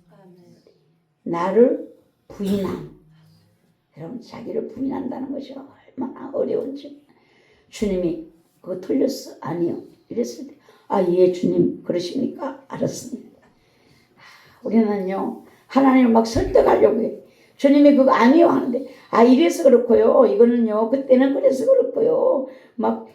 나를 부인함. 여러분 자기를 부인한다는 것이 얼마나 어려운지. 주님이 그거 틀렸어? 아니요. 이랬을 때 예 주님 그러십니까? 알았습니다. 우리는요 하나님을 막 설득하려고 해. 주님이 그거 아니요 하는데 이래서 그렇고요. 이거는요 그때는 그래서 그렇고요. 막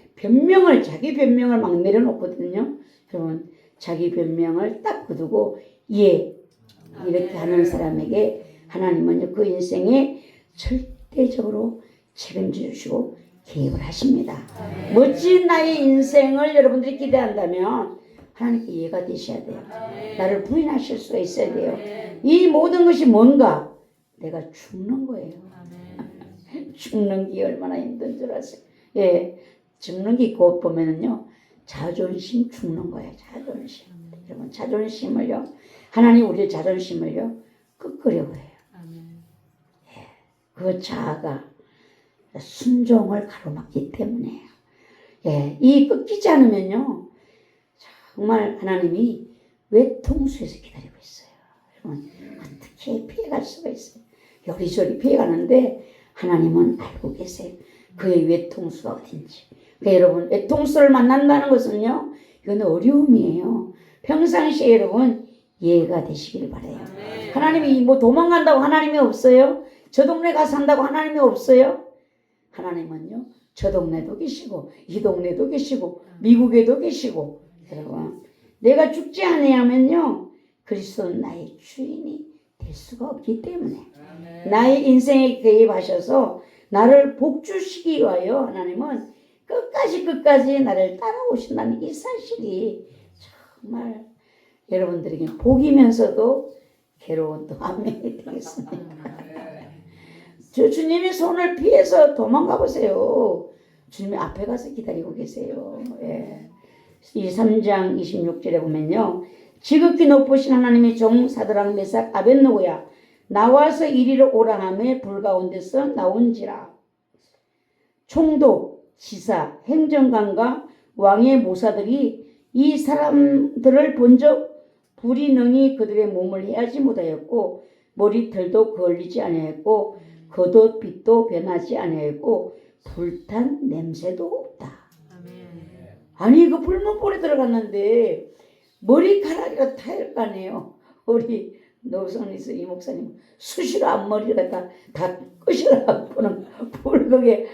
자기 변명을 막 내려놓거든요. 여러분 자기 변명을 딱 거두고 이렇게 하는 사람에게 하나님은요 그 인생에 절대적으로 책임져 주시고 개입을 하십니다. 멋진 나의 인생을 여러분들이 기대한다면 하나님께 이해가 되셔야 돼요. 나를 부인하실 수가 있어야 돼요. 이 모든 것이 뭔가? 내가 죽는 거예요. 죽는 게 얼마나 힘든 줄 아세요? 예, 죽는 게 곧 보면은요 자존심 죽는 거예요. 자존심. 여러분 자존심을요 하나님 우리의 자존심을요 꺾으려고 해요. 예, 그 자아가 순종을 가로막기 때문에요. 예, 이 꺾이지 않으면요 정말 하나님이 외통수에서 기다리고 있어요. 여러분 어떻게 피해갈 수가 있어요? 요리조리 피해가는데 하나님은 알고 계세요. 그의 외통수가 어딘지. 그러니까 여러분 외통수를 만난다는 것은요 이건 어려움이에요. 평상시에 여러분 이해가 되시길 바라요. 하나님이 뭐 도망간다고 하나님이 없어요? 저 동네 가서 산다고 하나님이 없어요? 하나님은요 저 동네도 계시고 이 동네도 계시고 미국에도 계시고. 여러분 내가 죽지 아니하면요 그리스도는 나의 주인이 될 수가 없기 때문에 나의 인생에 개입하셔서 나를 복주시기 위하여 하나님은 끝까지 나를 따라오신다는 이 사실이 정말 여러분들에게 복이면서도 괴로운 또 안명이 되겠습니다. 주님의 손을 피해서 도망가 보세요. 주님이 앞에 가서 기다리고 계세요. 예. 이 3장 26절에 보면요. 지극히 높으신 하나님의 종 사드락 메삭 아벳느고야 나와서 이리로 오라 하며 불 가운데서 나온지라. 총독, 지사, 행정관과 왕의 모사들이 이 사람들을 본적 불이 능히 그들의 몸을 해하지 못하였고 머리털도 그을리지 아니하였고 겉옷 빛도 변하지 아니하였고 불탄 냄새도 없다. 아니 그 불문불에 들어갔는데 머리카락이가 타일 거 아니에요. 우리 노선에서 이 목사님 수시로 앞머리를 다 끄시라고는 불극에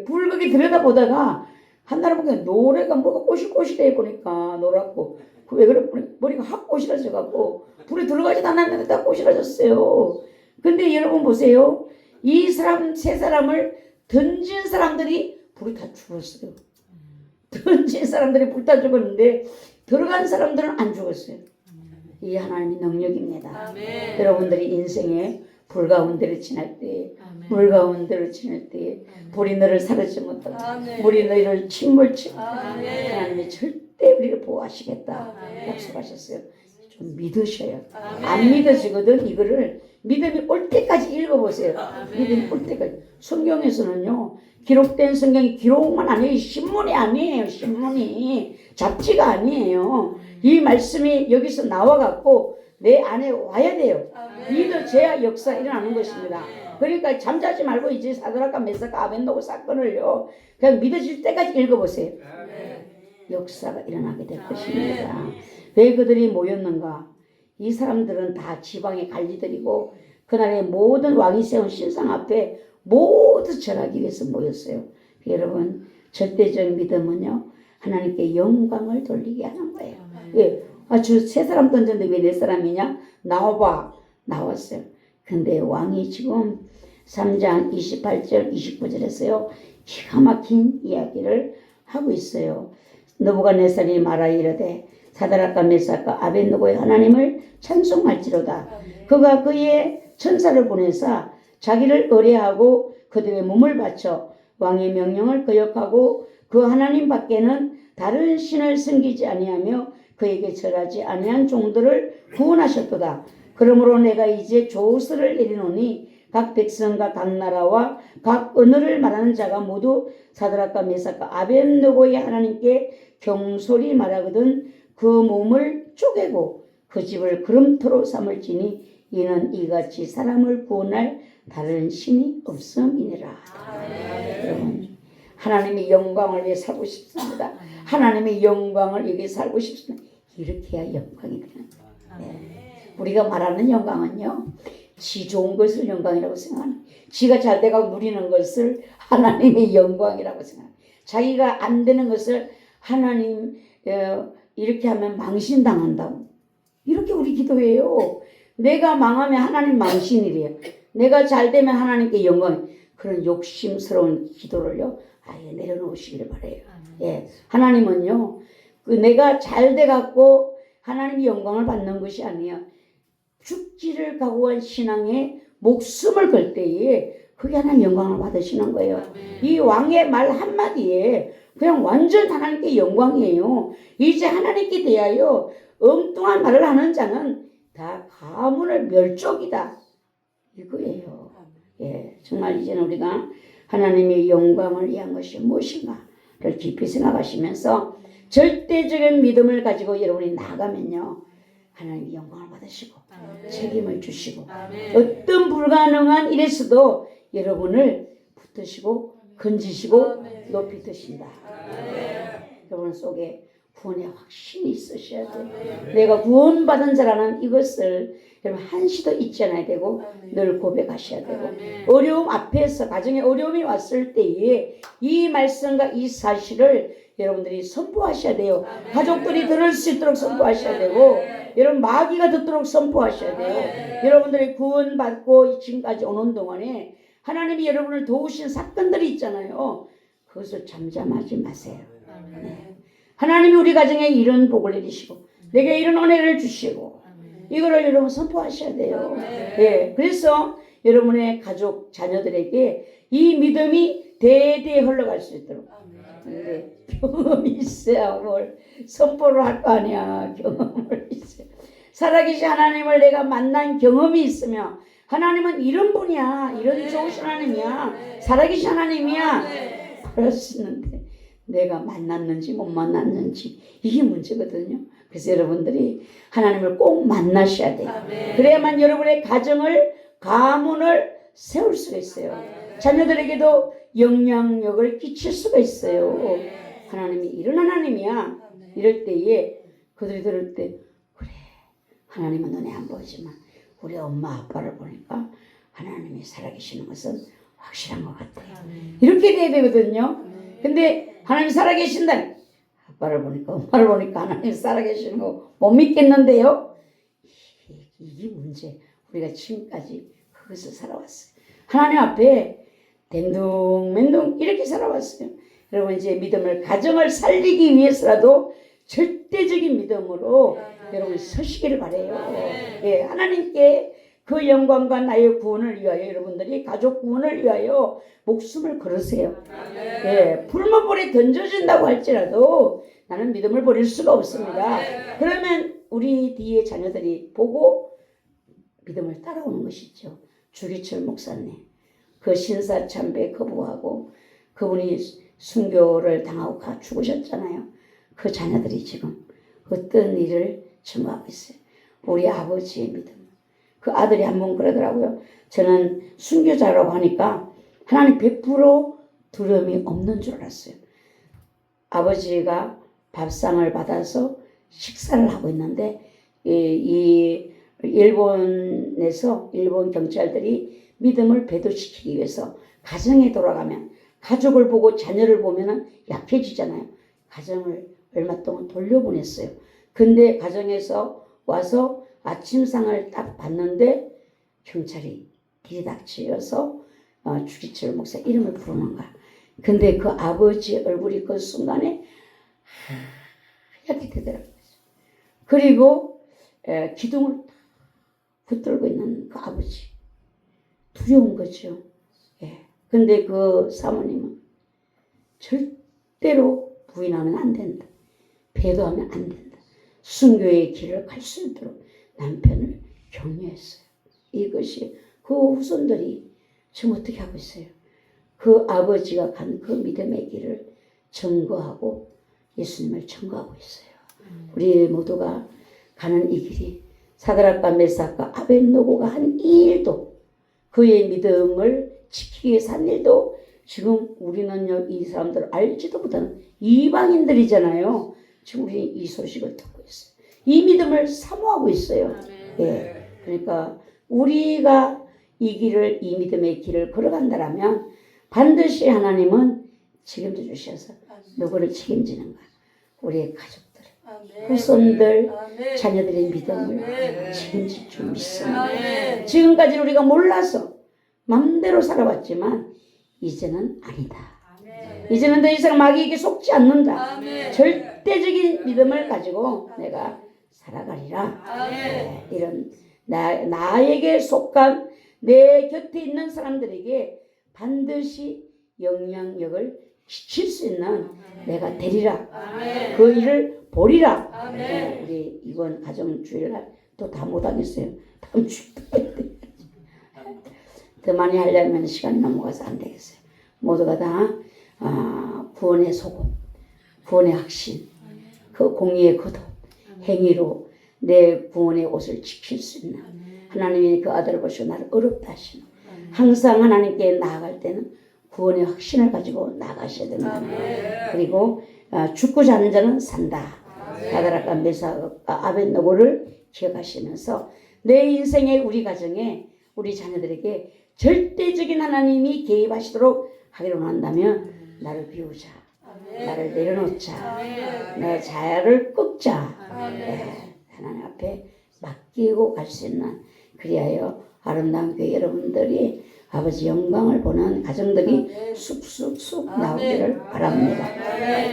불극에 들여다보다가 한나라 보니까 노래가 뭐가 꼬실꼬실해 보니까 노랗고 왜 그래 머리가 확 꼬실해져 갖고 불에 들어가지도 않았는데 다 꼬실해졌어요. 근데 여러분 보세요. 이 사람 세 사람을 던진 사람들이 불이 다 죽었어요. 던진 사람들이 불 다 죽었는데 들어간 사람들은 안 죽었어요. 이 하나님의 능력입니다. 아멘. 여러분들이 인생에 불 가운데를 지날 때, 물 가운데를 지날 때 불이 너를 사르지 못하고 아멘. 물이 너희를 침몰치고 아멘. 하나님이 절대 우리를 보호하시겠다 아멘. 약속하셨어요. 좀 믿으셔요. 아멘. 안 믿어지거든. 이거를 믿음이 올 때까지 읽어보세요. 아멘. 믿음이 올 때까지. 성경에서는요. 기록된 성경이 기록만 아니에요. 신문이 아니에요. 신문이. 잡지가 아니에요. 이 말씀이 여기서 나와갖고 내 안에 와야 돼요. 믿어져야 역사 일어나는 것입니다. 그러니까 잠자지 말고 이제 사드락과 메삭과 아벤노고 사건을요. 그냥 믿어질 때까지 읽어보세요. 역사가 일어나게 될 것입니다. 왜 그들이 모였는가? 이 사람들은 다 지방의 관리들이고 그날의 모든 왕이 세운 신상 앞에 모두 절하기 위해서 모였어요. 여러분 절대적인 믿음은요. 하나님께 영광을 돌리게 하는 거예요. 예. 주 세 사람 던졌는데 왜 네 사람이냐? 나와봐. 나왔어요. 근데 왕이 지금 3장 28절 29절에서요. 기가 막힌 이야기를 하고 있어요. 느부갓네살이 말하 이르되 사드락과 메삭과 아벳느고의 하나님을 찬송할지로다. 그가 그의 천사를 보내사 자기를 의뢰하고 그들의 몸을 바쳐 왕의 명령을 거역하고 그 하나님 밖에는 다른 신을 섬기지 아니하며 그에게 절하지 아니한 종들을 구원하셨도다. 그러므로 내가 이제 조서를 내리노니 각 백성과 각 나라와 각 언어를 말하는 자가 모두 사드락과 메삭과 아벳느고의 하나님께 경솔히 말하거든 그 몸을 쪼개고 그 집을 그름터로 삼을지니 이는 이같이 사람을 구원할 다른 신이 없음이니라. 여러분 하나님의 영광을 위해 살고 싶습니다. 하나님의 영광을 여기 살고 싶습니다. 이렇게 해야 영광이 되는 거예요. 네. 우리가 말하는 영광은요. 지 좋은 것을 영광이라고 생각하는 지가 잘 돼가고 누리는 것을 하나님의 영광이라고 생각하는 자기가 안 되는 것을 하나님 이렇게 하면 망신당한다고 이렇게 우리 기도해요. 내가 망하면 하나님 망신이래요. 내가 잘 되면 하나님께 영광 그런 욕심스러운 기도를요 아예 내려놓으시기를 바래요. 예, 하나님은요 그 내가 잘 돼갖고 하나님의 영광을 받는 것이 아니야. 죽기를 각오한 신앙에 목숨을 걸 때에 그게 하나님 영광을 받으시는 거예요. 이 왕의 말 한마디에 그냥 완전 하나님께 영광이에요. 이제 하나님께 대하여 엉뚱한 말을 하는 자는 다 가문을 멸족이다. 이거예요. 예, 정말 이제는 우리가 하나님의 영광을 위한 것이 무엇인가를 깊이 생각하시면서 절대적인 믿음을 가지고 여러분이 나가면요. 하나님의 영광을 받으시고 책임을 주시고 어떤 불가능한 일에서도 여러분을 붙드시고 건지시고 높이 드신다. 여러분 속에 구원의 확신이 있으셔야 돼요. 내가 구원받은 자라는 이것을 여러분 한시도 잊지 않아야 되고 늘 고백하셔야 되고 어려움 앞에서 가정에 어려움이 왔을 때에 이 말씀과 이 사실을 여러분들이 선포하셔야 돼요. 가족들이 들을 수 있도록 선포하셔야 되고 여러분 마귀가 듣도록 선포하셔야 돼요. 여러분들이 구원받고 지금까지 오는 동안에 하나님이 여러분을 도우신 사건들이 있잖아요. 그것을 잠잠하지 마세요. 네. 하나님이 우리 가정에 이런 복을 내리시고 내게 이런 은혜를 주시고 이거를 여러분 선포하셔야 돼요. 네. 그래서 여러분의 가족 자녀들에게 이 믿음이 대대에 흘러갈 수 있도록 네. 경험이 있어야 뭘 선포를 할 거 아니야. 경험을 있어요. 살아계신 하나님을 내가 만난 경험이 있으면 하나님은 이런 분이야. 이런 좋으신 하나님이야. 살아계신 하나님이야. 그럴 수 있는데 내가 만났는지 못 만났는지 이게 문제거든요. 그래서 여러분들이 하나님을 꼭 만나셔야 돼요. 그래야만 여러분의 가정을 가문을 세울 수가 있어요. 자녀들에게도 영향력을 끼칠 수가 있어요. 하나님이 이런 하나님이야. 이럴 때에 그들이 들을 때 그래 하나님은 눈에 안 보이지만 우리 엄마 아빠를 보니까 하나님이 살아계시는 것은 확실한 것 같아요. 이렇게 돼야 되거든요. 근데 하나님 살아계신다. 아빠를 보니까 엄마를 보니까 하나님 살아계시는 거 못 믿겠는데요. 이게 문제. 우리가 지금까지 그것을 살아왔어요. 하나님 앞에 댕둥맨둥 이렇게 살아왔어요. 여러분 이제 믿음을 가정을 살리기 위해서라도 절대적인 믿음으로 여러분 서시기를 바래요. 예, 하나님께 그 영광과 나의 구원을 위하여 여러분들이 가족 구원을 위하여 목숨을 걸으세요. 예, 불못불에 던져진다고 할지라도 나는 믿음을 버릴 수가 없습니다. 그러면 우리 뒤에 자녀들이 보고 믿음을 따라오는 것이죠. 주기철 목사님 그 신사참배 거부하고 그분이 순교를 당하고 죽으셨잖아요. 그 자녀들이 지금 어떤 일을 증거하고 있어요. 우리 아버지의 믿음. 그 아들이 한 번 그러더라고요. 저는 순교자라고 하니까 하나님 100% 두려움이 없는 줄 알았어요. 아버지가 밥상을 받아서 식사를 하고 있는데 이 일본에서 일본 경찰들이 믿음을 배도시키기 위해서 가정에 돌아가면 가족을 보고 자녀를 보면 약해지잖아요. 가정을 얼마 동안 돌려보냈어요. 근데 가정에서 와서 아침상을 딱 봤는데 경찰이 들이닥치어서 주기철 목사 이름을 부르는 거야. 근데 그 아버지 얼굴이 그 순간에 하얗게 되더라고요. 그리고 기둥을 딱 붙들고 있는 그 아버지 두려운 거죠. 예. 근데 그 사모님은 절대로 부인하면 안 된다. 배도하면 안 된다. 순교의 길을 갈 수 있도록 남편을 격려했어요. 이것이 그 후손들이 지금 어떻게 하고 있어요? 그 아버지가 간 그 믿음의 길을 증거하고 예수님을 증거하고 있어요. 우리 모두가 가는 이 길이 사드락과 메삭과 아벳노고가 한 이 일도 그의 믿음을 지키기 위해서 한 일도 지금 우리는요 이 사람들을 알지도 못하는 이방인들이잖아요. 지금 우리 이 소식을 듣고 있어요. 이 믿음을 사모하고 있어요. 예, 그러니까 우리가 이 길을 이 믿음의 길을 걸어간다라면 반드시 하나님은 책임져 주셔서 누구를 책임지는가? 우리의 가족들, 후손들, 자녀들의 믿음을 책임질 줄 믿습니다. 지금까지 우리가 몰라서 맘대로 살아왔지만 이제는 아니다. 이제는 더 이상 마귀에게 속지 않는다. 절대적인 믿음을 가지고 내가 살아가리라. 네, 이런 나에게 속한 내 곁에 있는 사람들에게 반드시 영향력을 끼칠 수 있는 내가 되리라. 그 일을 보리라. 네, 우리 이번 가정주일날 또 다 못하겠어요. 다음 주일도 해야 돼. 더 많이 하려면 시간이 넘어가서 안 되겠어요. 모두가 다 구원의 소금, 구원의 확신, 그 공의의 거듭, 행위로 내 구원의 옷을 지킬 수 있는 하나님이 그 아들을 보시고 나를 어렵다 하시는 항상 하나님께 나아갈 때는 구원의 확신을 가지고 나가셔야 된다. 그리고 죽고 자는 자는 산다. 사드락과 메삭과 아벳노고를 기억하시면서 내 인생에 우리 가정에 우리 자녀들에게 절대적인 하나님이 개입하시도록 하기로 한다면 나를 비우자. 나를 내려놓자. 내 자아를 꺾자. 네, 하나님 앞에 맡기고 갈 수 있는 그리하여 아름다운 교회 여러분들이 아버지 영광을 보는 가정들이 쑥쑥쑥 나오기를 바랍니다.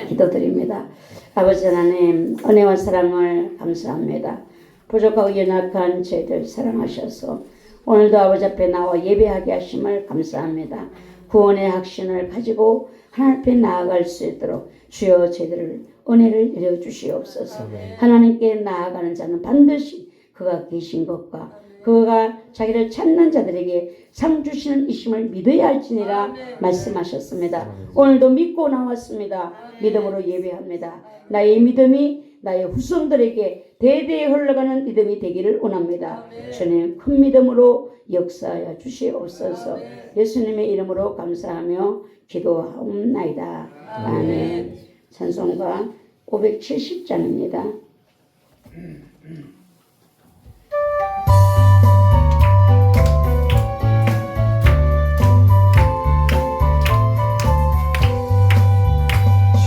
기도드립니다. 아버지 하나님 은혜와 사랑을 감사합니다. 부족하고 연약한 저희들 사랑하셔서 오늘도 아버지 앞에 나와 예배하게 하심을 감사합니다. 구원의 확신을 가지고 하나님 앞에 나아갈 수 있도록 주여 저희들을 은혜를 내려주시옵소서. 하나님께 나아가는 자는 반드시 그가 계신 것과 그가 자기를 찾는 자들에게 상 주시는 이심을 믿어야 할지니라 말씀하셨습니다. 오늘도 믿고 나왔습니다. 믿음으로 예배합니다. 나의 믿음이 나의 후손들에게 대대에 흘러가는 믿음이 되기를 원합니다. 주님 큰 믿음으로 역사하여 주시옵소서. 예수님의 이름으로 감사하며 기도하옵나이다. 아멘. 찬송가 570장입니다.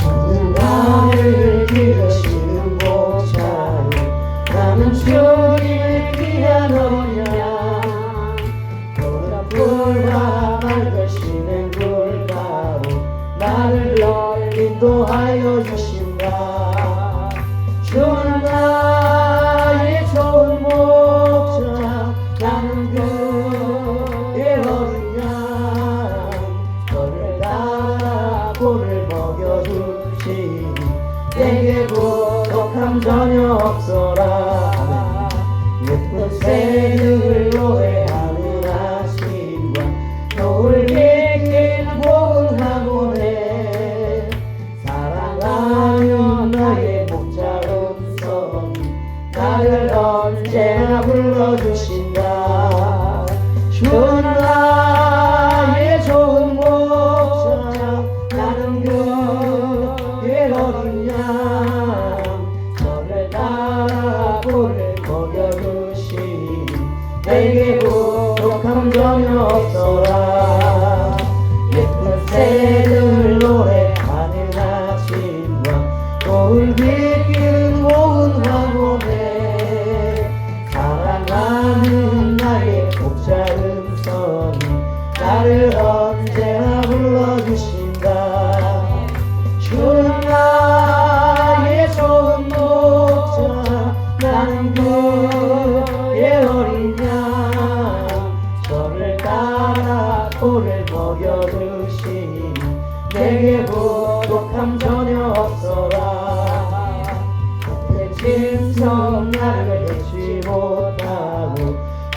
주는 나를 기르시는 목자요 나는 주님을 기다려오냐 보다 푸르고 밝으시는 물 가로 나를 인도하여 주신다. 주는 나의 좋은 목자 나는 그의 어린 양 너를 따라 꼴을 먹여주시니 내게 부족함 전혀 없어라. 예쁜 새들 노래하는 아침과 노을 비키는 고운 하모네 사랑하는 나의 목자 음성이 나를 언제나 불러주신다. 주는 나의 좋은 목자 나는 그의 어린 양 너를 따라 꼴을 먹여주시니 내게 부족함 전혀 없어라. 예쁜 새들 노래하는 아침과 노을 비키는 고운 화목에 사랑하는 나의 목자 음성이 나를 언제나 불러주신다. 주는 나의 좋은 목자 나는 그의 어린 양 저를 따라 꼴을 먹여주시니 내게 부족함 전혀 없어라. 내 짐승 나를 맺지 못하고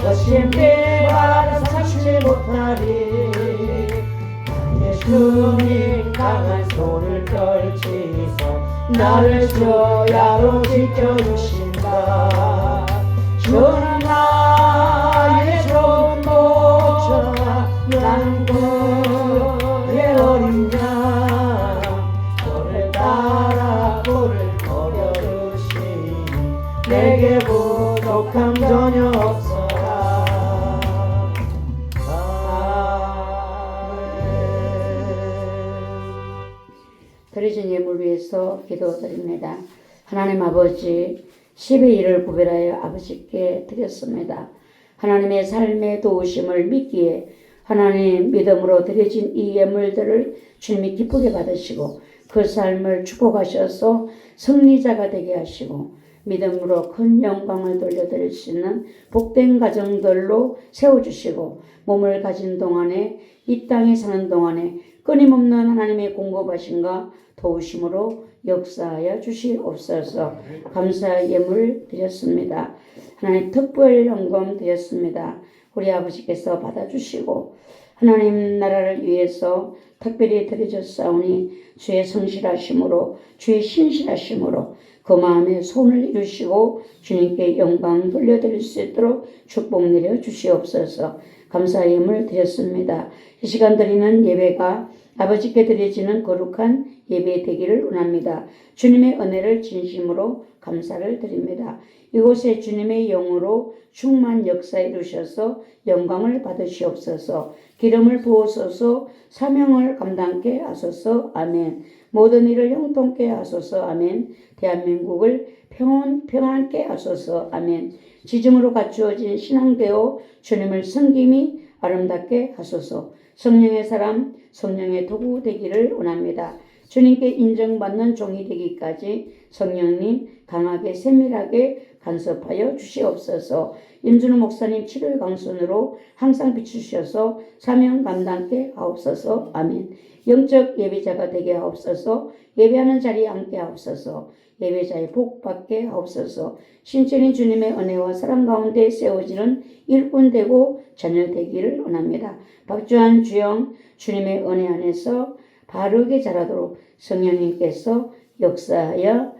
거친 비바람 삼지 못하리. 나의 주님 강한 손을 펼치사 나를 주야로 지켜주신다. 주는 나의 좋은 목자 나는 그의 어린 양 너를 따라 꼴을 먹여주시니 내게 부족함 전혀 없어라. 드려진 예물 위해서 기도드립니다. 하나님 아버지 10의 1을 구별하여 아버지께 드렸습니다. 하나님의 삶의 도우심을 믿기에 하나님 믿음으로 드려진 이 예물들을 주님이 기쁘게 받으시고 그 삶을 축복하셔서 승리자가 되게 하시고 믿음으로 큰 영광을 돌려드릴 수 있는 복된 가정들로 세워주시고 몸을 가진 동안에 이 땅에 사는 동안에 끊임없는 하나님의 공급하심과 도우심으로 역사하여 주시옵소서. 감사 예물 드렸습니다. 하나님 특별 헌금 드렸습니다. 우리 아버지께서 받아주시고 하나님 나라를 위해서 특별히 드려졌사오니 주의 성실하심으로 주의 신실하심으로 그 마음에 손을 이루시고 주님께 영광 돌려드릴 수 있도록 축복 내려 주시옵소서. 감사 예물 드렸습니다. 이 시간 드리는 예배가 아버지께 드려지는 거룩한 예배 되기를 원합니다. 주님의 은혜를 진심으로 감사를 드립니다. 이곳에 주님의 영으로 충만 역사 이루셔서 영광을 받으시옵소서. 기름을 부으소서. 사명을 감당케 하소서. 아멘. 모든 일을 형통케 하소서. 아멘. 대한민국을 평안케 하소서. 아멘. 지중으로 갖추어진 신앙되어 주님을 섬김이 아름답게 하소서. 성령의 사람, 성령의 도구 되기를 원합니다. 주님께 인정받는 종이 되기까지 성령님 강하게 세밀하게 간섭하여 주시옵소서. 임준호 목사님 치료의 강선으로 항상 비추셔서 사명 감당케 하옵소서. 아멘. 영적 예배자가 되게 하옵소서. 예배하는 자리에 앉게 하옵소서. 예배자의 복 받게 하옵소서. 신천히 주님의 은혜와 사랑 가운데 세워지는 일꾼 되고 자녀 되기를 원합니다. 박주한 주영 주님의 은혜 안에서 바르게 자라도록 성령님께서 역사하여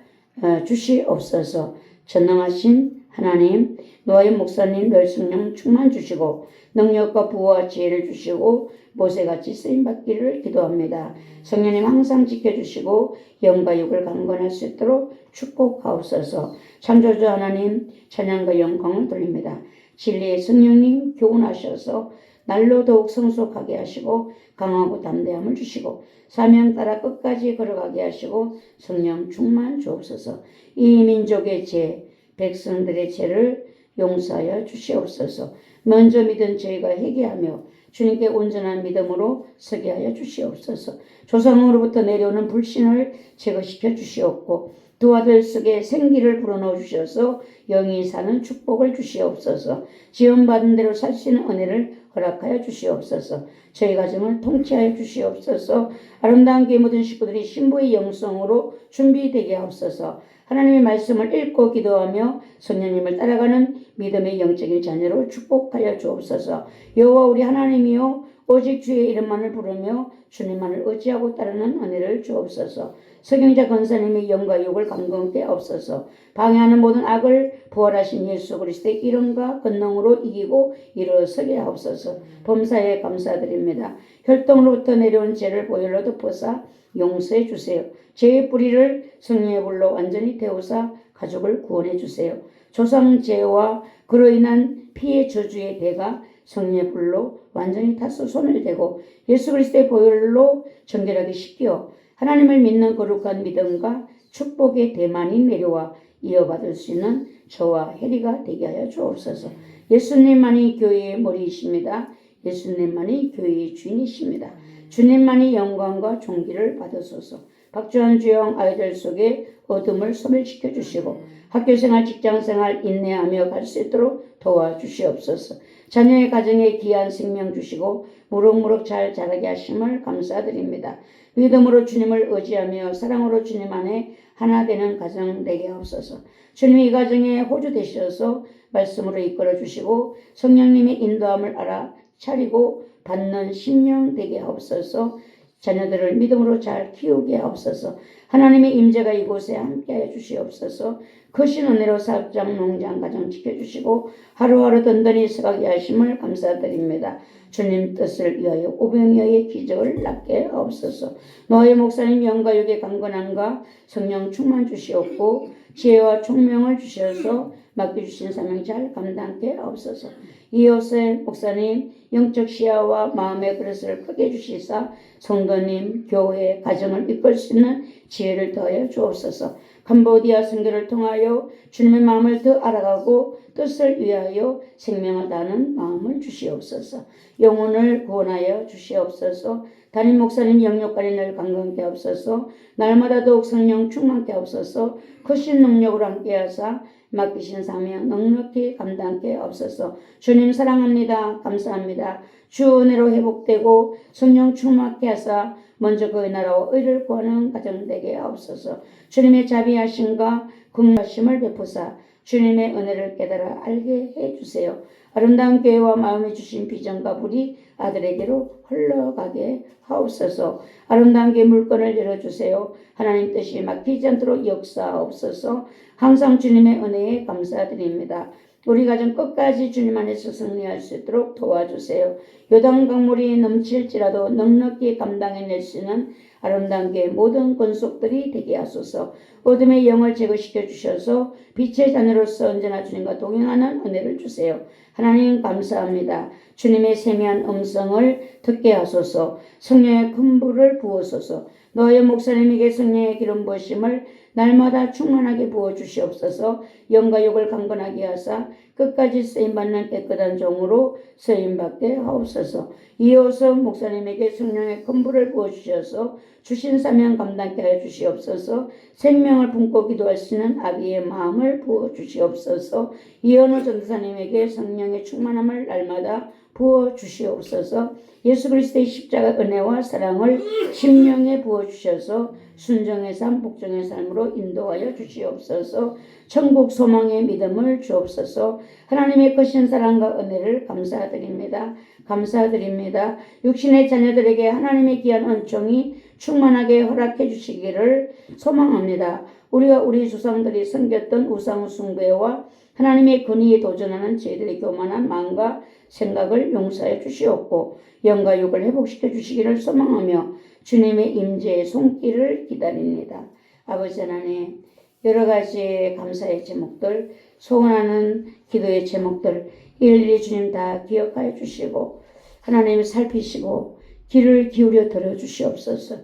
주시옵소서. 전능하신 하나님, 노아의 목사님 늘 성령 충만 주시고 능력과 부와 지혜를 주시고 모세같이 쓰임받기를 기도합니다. 성령님 항상 지켜주시고 영과 육을 강건할 수 있도록 축복하옵소서. 창조주 하나님 찬양과 영광을 돌립니다. 진리의 성령님 교훈하셔서 날로 더욱 성숙하게 하시고 강하고 담대함을 주시고 사명 따라 끝까지 걸어가게 하시고 성령 충만 주옵소서. 이 민족의 죄, 백성들의 죄를 용서하여 주시옵소서. 먼저 믿은 저희가 회개하며 주님께 온전한 믿음으로 서게 하여 주시옵소서. 조상으로부터 내려오는 불신을 제거시켜 주시옵고 두 아들 속에 생기를 불어넣어 주셔서 영이 사는 축복을 주시옵소서. 지원받은 대로 살 수 있는 은혜를 허락하여 주시옵소서. 저희 가정을 통치하여 주시옵소서. 아름다운 교회 모든 식구들이 신부의 영성으로 준비되게 하옵소서. 하나님의 말씀을 읽고 기도하며 성령님을 따라가는 믿음의 영적인 자녀로 축복하여 주옵소서. 여호와 우리 하나님이요 오직 주의 이름만을 부르며 주님만을 의지하고 따르는 은혜를 주옵소서. 석영자 권사님의 영과 욕을 감동케 하옵소서. 방해하는 모든 악을 부활하신 예수 그리스도의 이름과 권능으로 이기고 일어서게 하옵소서. 범사에 감사드립니다. 혈통으로부터 내려온 죄를 보혈로 덮어사 용서해 주세요. 죄의 뿌리를 성령의 불로 완전히 태우사 가족을 구원해 주세요. 조상 죄와 그로 인한 피의 저주의 대가 성령의 불로 완전히 타서 손을 대고 예수 그리스도의 보혈로 정결하게 씻겨 하나님을 믿는 거룩한 믿음과 축복의 대만이 내려와 이어받을 수 있는 저와 혜리가 되게 하여 주옵소서. 예수님만이 교회의 머리이십니다. 예수님만이 교회의 주인이십니다. 주님만이 영광과 존귀를 받으소서. 박주환 주영 아이들 속에 어둠을 소멸시켜 주시고 학교생활 직장생활 인내하며 갈 수 있도록 도와주시옵소서. 자녀의 가정에 귀한 생명 주시고 무럭무럭 잘 자라게 하심을 감사드립니다. 믿음으로 주님을 의지하며 사랑으로 주님 안에 하나 되는 가정 되게 하옵소서. 주님이 이 가정에 호주 되셔서 말씀으로 이끌어 주시고 성령님의 인도함을 알아 차리고 받는 심령 되게 하옵소서. 자녀들을 믿음으로 잘 키우게 하옵소서. 하나님의 임재가 이곳에 함께하여 주시옵소서. 크신 은혜로 사업장, 농장, 가정 지켜주시고 하루하루 든든히 서가게 하심을 감사드립니다. 주님 뜻을 위하여 오병이어의 기적을 낳게 하옵소서. 노아의 목사님 영과 육의 강건함과 성령 충만 주시옵고 지혜와 총명을 주셔서 맡겨주신 사명 잘 감당케 하옵소서. 이호세 목사님 영적 시야와 마음의 그릇을 크게 주시사 성도님, 교회, 가정을 이끌 수 있는 지혜를 더하여 주옵소서. 캄보디아 선교를 통하여 주님의 마음을 더 알아가고 뜻을 위하여 생명을 다하는 마음을 주시옵소서. 영혼을 구원하여 주시옵소서. 담임 목사님 영역관이 늘 강건케 하옵소서. 날마다 더욱 성령 충만케 하옵소서. 크신 능력으로 함께하사 맡기신 사명 넉넉히 감당케 하옵소서. 주님 사랑합니다. 감사합니다. 주 은혜로 회복되고 성령 충만케 하사 먼저 그의 나라와 의를 구하는 가정 되게 하옵소서. 주님의 자비하심과 긍휼하심을 베푸사 주님의 은혜를 깨달아 알게 해주세요. 아름다운 교회와 마음에 주신 비전과 불이 아들에게로 흘러가게 하옵소서. 아름다운 교회 물건을 열어주세요. 하나님 뜻이 막히지 않도록 역사하옵소서. 항상 주님의 은혜에 감사드립니다. 우리 가정 끝까지 주님 안에서 승리할 수 있도록 도와주세요. 요단 강물이 넘칠지라도 넉넉히 감당해낼 수 있는 아름다운 교회 모든 권속들이 되게 하소서. 어둠의 영을 제거시켜 주셔서 빛의 자녀로서 언제나 주님과 동행하는 은혜를 주세요. 하나님 감사합니다. 주님의 세미한 음성을 듣게 하소서. 성령의 큰 불을 부으소서. 너의 목사님에게 성령의 기름 부으심을 날마다 충만하게 부어주시옵소서. 영과 육을 강건하게 하사 끝까지 쓰임받는 깨끗한 종으로 쓰임받게 하옵소서. 이어서 목사님에게 성령의 큰 불을 부어주셔서 주신 사명 감당케 하여 주시옵소서. 생명을 품고 기도할 수 있는 아기의 마음을 부어주시옵소서. 이현우 전도사님에게 성령의 충만함을 날마다 부어주시옵소서. 예수 그리스도의 십자가 은혜와 사랑을 심령에 부어주셔서 순정의 삶, 복종의 삶으로 인도하여 주시옵소서. 천국 소망의 믿음을 주옵소서. 하나님의 크신 사랑과 은혜를 감사드립니다. 감사드립니다. 육신의 자녀들에게 하나님의 귀한 은총이 충만하게 허락해 주시기를 소망합니다. 우리가 우리 조상들이 섬겼던 우상 숭배와 하나님의 권위에 도전하는 저희들의 교만한 마음과 생각을 용서해 주시옵고 영과 육을 회복시켜 주시기를 소망하며 주님의 임재의 손길을 기다립니다. 아버지 하나님, 여러 가지 감사의 제목들, 소원하는 기도의 제목들 일일이 주님 다 기억하여 주시고 하나님 살피시고 귀를 기울여 들어 주시옵소서.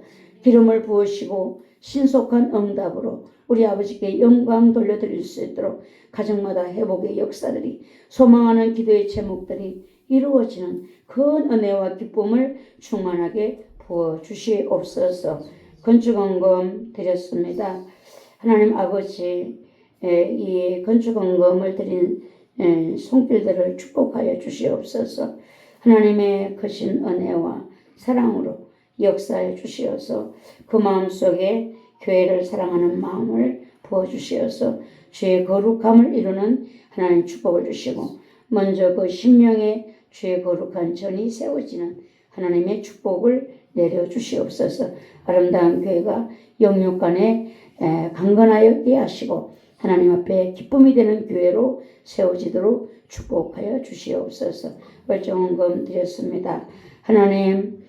기름을 부으시고 신속한 응답으로 우리 아버지께 영광 돌려드릴 수 있도록 가정마다 회복의 역사들이 소망하는 기도의 제목들이 이루어지는 큰 은혜와 기쁨을 충만하게 부어 주시옵소서. 건축원금 드렸습니다. 하나님 아버지, 이 건축원금을 드린 손길들을 축복하여 주시옵소서. 하나님의 크신 은혜와 사랑으로 역사해 주시어서 그 마음속에 교회를 사랑하는 마음을 부어주시어서 주의 거룩함을 이루는 하나님 축복을 주시고 먼저 그 심령에 주의 거룩한 전이 세워지는 하나님의 축복을 내려주시옵소서. 아름다운 교회가 영육간에 강건하게 하시고 하나님 앞에 기쁨이 되는 교회로 세워지도록 축복하여 주시옵소서. 월정원금 드렸습니다. 하나님,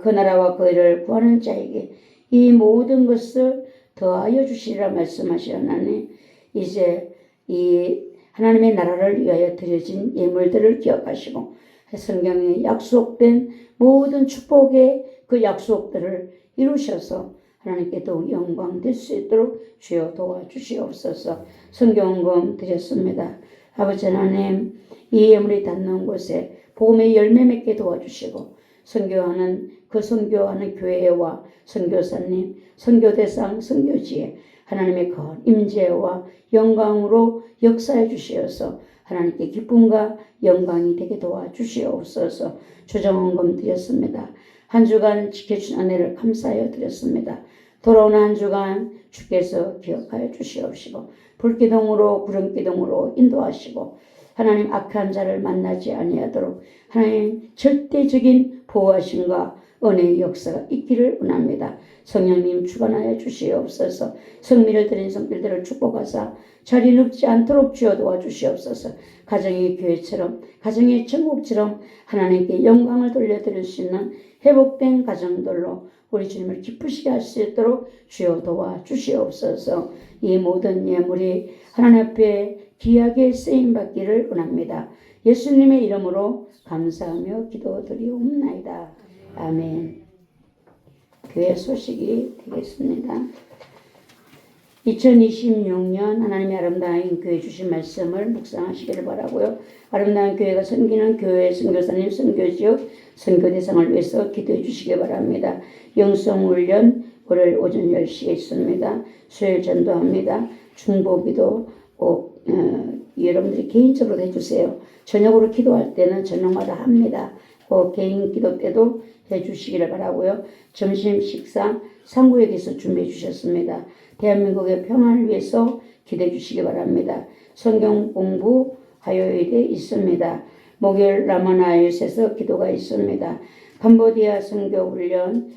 그 나라와 그 일을 구하는 자에게 이 모든 것을 더하여 주시리라 말씀하셨나니 이제 이 하나님의 나라를 위하여 드려진 예물들을 기억하시고 성경에 약속된 모든 축복의 그 약속들을 이루셔서 하나님께 더욱 영광 될 수 있도록 주여 도와주시옵소서. 성경금 드렸습니다. 아버지 하나님, 이 예물이 닿는 곳에 복음의 열매 맺게 도와주시고 선교하는 그 선교하는 교회와 선교사님, 선교대상, 선교지에 하나님의 큰 임재와 영광으로 역사해 주시어서 하나님께 기쁨과 영광이 되게 도와주시옵소서. 주정원금 드렸습니다. 한 주간 지켜주신 은혜를 감사하여 드렸습니다. 돌아오는 한 주간 주께서 기억하여 주시옵시고 불기둥으로 구름기둥으로 인도하시고 하나님 악한 자를 만나지 아니하도록 하나님 절대적인 보호하심과 은혜의 역사가 있기를 원합니다. 성령님 주관하여 주시옵소서. 성미를 드린 성필들을 축복하사 자리 눕지 않도록 주여 도와주시옵소서. 가정의 교회처럼 가정의 천국처럼 하나님께 영광을 돌려드릴 수 있는 회복된 가정들로 우리 주님을 기쁘시게 할 수 있도록 주여 도와주시옵소서. 이 모든 예물이 하나님 앞에 귀하게 쓰임받기를 원합니다. 예수님의 이름으로 감사하며 기도드리옵나이다. 아멘. 교회 소식이 되겠습니다. 2026년 하나님의 아름다운 교회 주신 말씀을 묵상하시기를 바라고요. 아름다운 교회가 섬기는 교회 선교사님, 선교지역, 선교대상을 위해서 기도해 주시기 바랍니다. 영성훈련 월요일 오전 10시에 있습니다. 수요일 전도합니다. 중보기도 꼭 여러분들이 개인적으로 해주세요. 저녁으로 기도할 때는 저녁마다 합니다. 개인 기도 때도 해주시기를 바라고요. 점심 식사 상구역에서 준비해 주셨습니다. 대한민국의 평안을 위해서 기도해 주시기 바랍니다. 성경 공부 화요일에 있습니다. 목요일 라마나이웃에서 기도가 있습니다. 캄보디아 선교훈련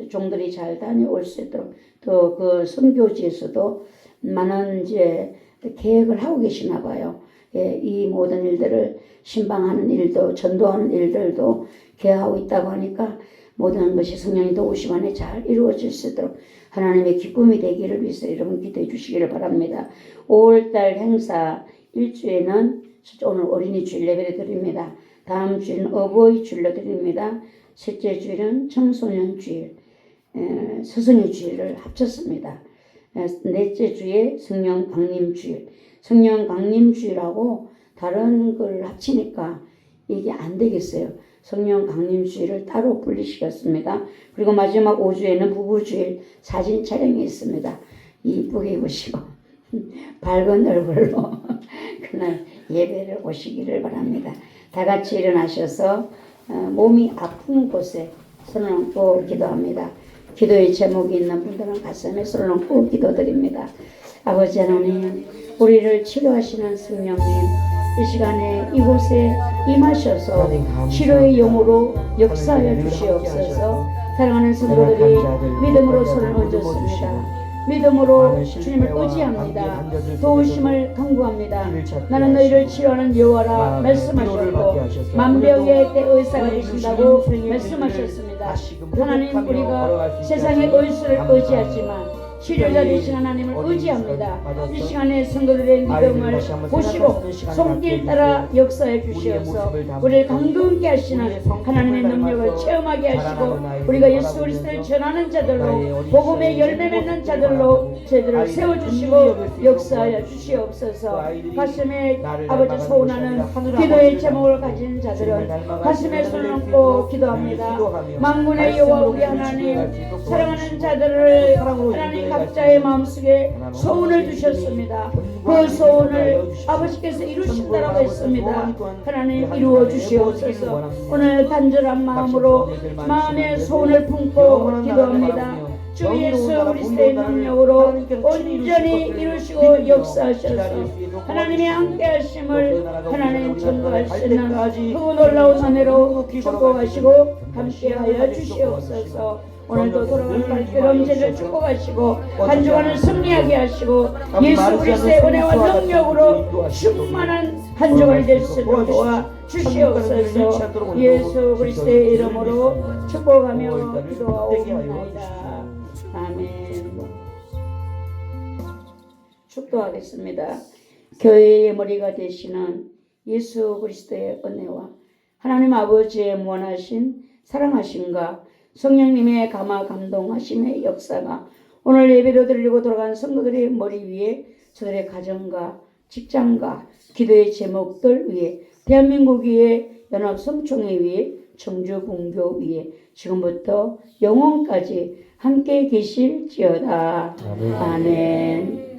종들이 잘 다녀올 수 있도록 또 그 선교지에서도 많은 이제 계획을 하고 계시나 봐요. 이 모든 일들을 신방하는 일도 전도하는 일들도 계획하고 있다고 하니까 모든 것이 성령의 도우심 안에 잘 이루어질 수 있도록 하나님의 기쁨이 되기를 위해서 여러분 기도해 주시기를 바랍니다. 5월달 행사 1주에는 오늘 어린이 주일 예배를 드립니다. 다음 주일은 어버이 주일로 드립니다. 셋째 주일은 청소년 주일, 스승의 주일을 합쳤습니다. 넷째 주에 성령 강림 주일, 성령 강림 주일하고 다른 걸 합치니까 이게 안 되겠어요. 성령 강림 주일을 따로 분리시켰습니다. 그리고 마지막 5주에는 부부 주일 사진 촬영이 있습니다. 이쁘게 입으시고 밝은 얼굴로 그날 예배를 오시기를 바랍니다. 다 같이 일어나셔서 몸이 아픈 곳에 손을 얹고 기도합니다. 기도의 제목이 있는 분들은 가슴에 손을 얹고 기도드립니다. 아버지 하나님, 우리를 치료하시는 성령님, 이 시간에 이곳에 임하셔서 치료의 영으로 역사하여 주시옵소서. 사랑하는 성도들이 믿음으로 손을 얹었습니다. 믿음으로 많은 주님을 실패와 의지합니다. 관계 단절을 도우심을 간구합니다. 길을 찾게 나는 너희를 하시고 치료하는 여호와라 마음의 피로를 받게 말씀하셨고 하셔서 만병의 때 의사가 우리 되신다고 주신 인생의 말씀하셨습니다. 길을 다시금 하나님 회복하며 우리가 걸어갈 수 있게 세상의 하시니 의술을 감사합니다. 의지하지만 치료자 되신 하나님을 어린 의지합니다. 시간 맞아서 이 시간에 성도들의 아이들을 믿음을 다시 한번 보시고 생각하시는 시간을 손길 갖게 따라 해주시고 역사해 우리의 주시옵소서. 모습을 담고 우리를 강건케 하시는 우리의 성품을 하나님의 능력을 닮아서 체험하게 하시고 자라나는 아이들을 우리가 예수 바라보면서 그리스도를 전하는 나의 자들로 어린 복음의 시절의 열매 맺는 모습을 자들로 바라보고 저희들을 아이들을 세워주시고 긍휼히 여길 수 있도록 역사하여 도와주시고 그 주시옵소서. 아이들이 가슴에 나를 아버지 닮아가는 소원하는 것이 아니라 하늘 기도의 아버지를 제목을 닮고 가진 주님을 자들은 닮아가는 가슴에 자들을 손을 낼 얹고 수 기도합니다. 있도록 기도하며 만군의 여호와 우리 말씀으로 하나님 우리를 지도할 수 있도록 사랑하는 도와주시고 자들을 사랑으로 하나님 인도해 각자의 가시고 마음속에 하나님 소원을 아버지 주셨습니다. 견고한 그 소원을 믿음을 주시고 아버지께서 이루신다라고 천국을 했습니다. 바라보면서 또한 하나님 한 이루어 주간에 주시옵소서. 이루어지기를 원합니다. 오늘 간절한 마음으로 마음의 소원을 품고 기도합니다. 주 예수 그리스도의 능력으로 온전히 이루시고 역사하셔서 하나님의 함께 하심을 하나님 전도할 수 있는 그 놀라운 은혜로 축복하시고 함께하여 주시옵소서. 오늘도 돌아가는 발길 언제를 축복하시고 한 주간을 승리하게 하시고 예수 그리스도의 은혜와 능력으로 충만한 한 주간이 될 수 있도록 도와 주시옵소서. 예수 그리스도의 이름으로 축복하며 기도하옵나이다. 아멘. 축도하겠습니다. 교회의 머리가 되시는 예수 그리스도의 은혜와 하나님 아버지의 무한하신 사랑하심과 성령님의 감화 감동하심의 역사가 오늘 예배로 드리고 돌아간 성도들의 머리 위에 저들의 가정과 직장과 기도의 제목들 위에 대한민국 위에 연합성총회 위에 청주분교 위에 지금부터 영원까지 함께 계실지어다. 아멘.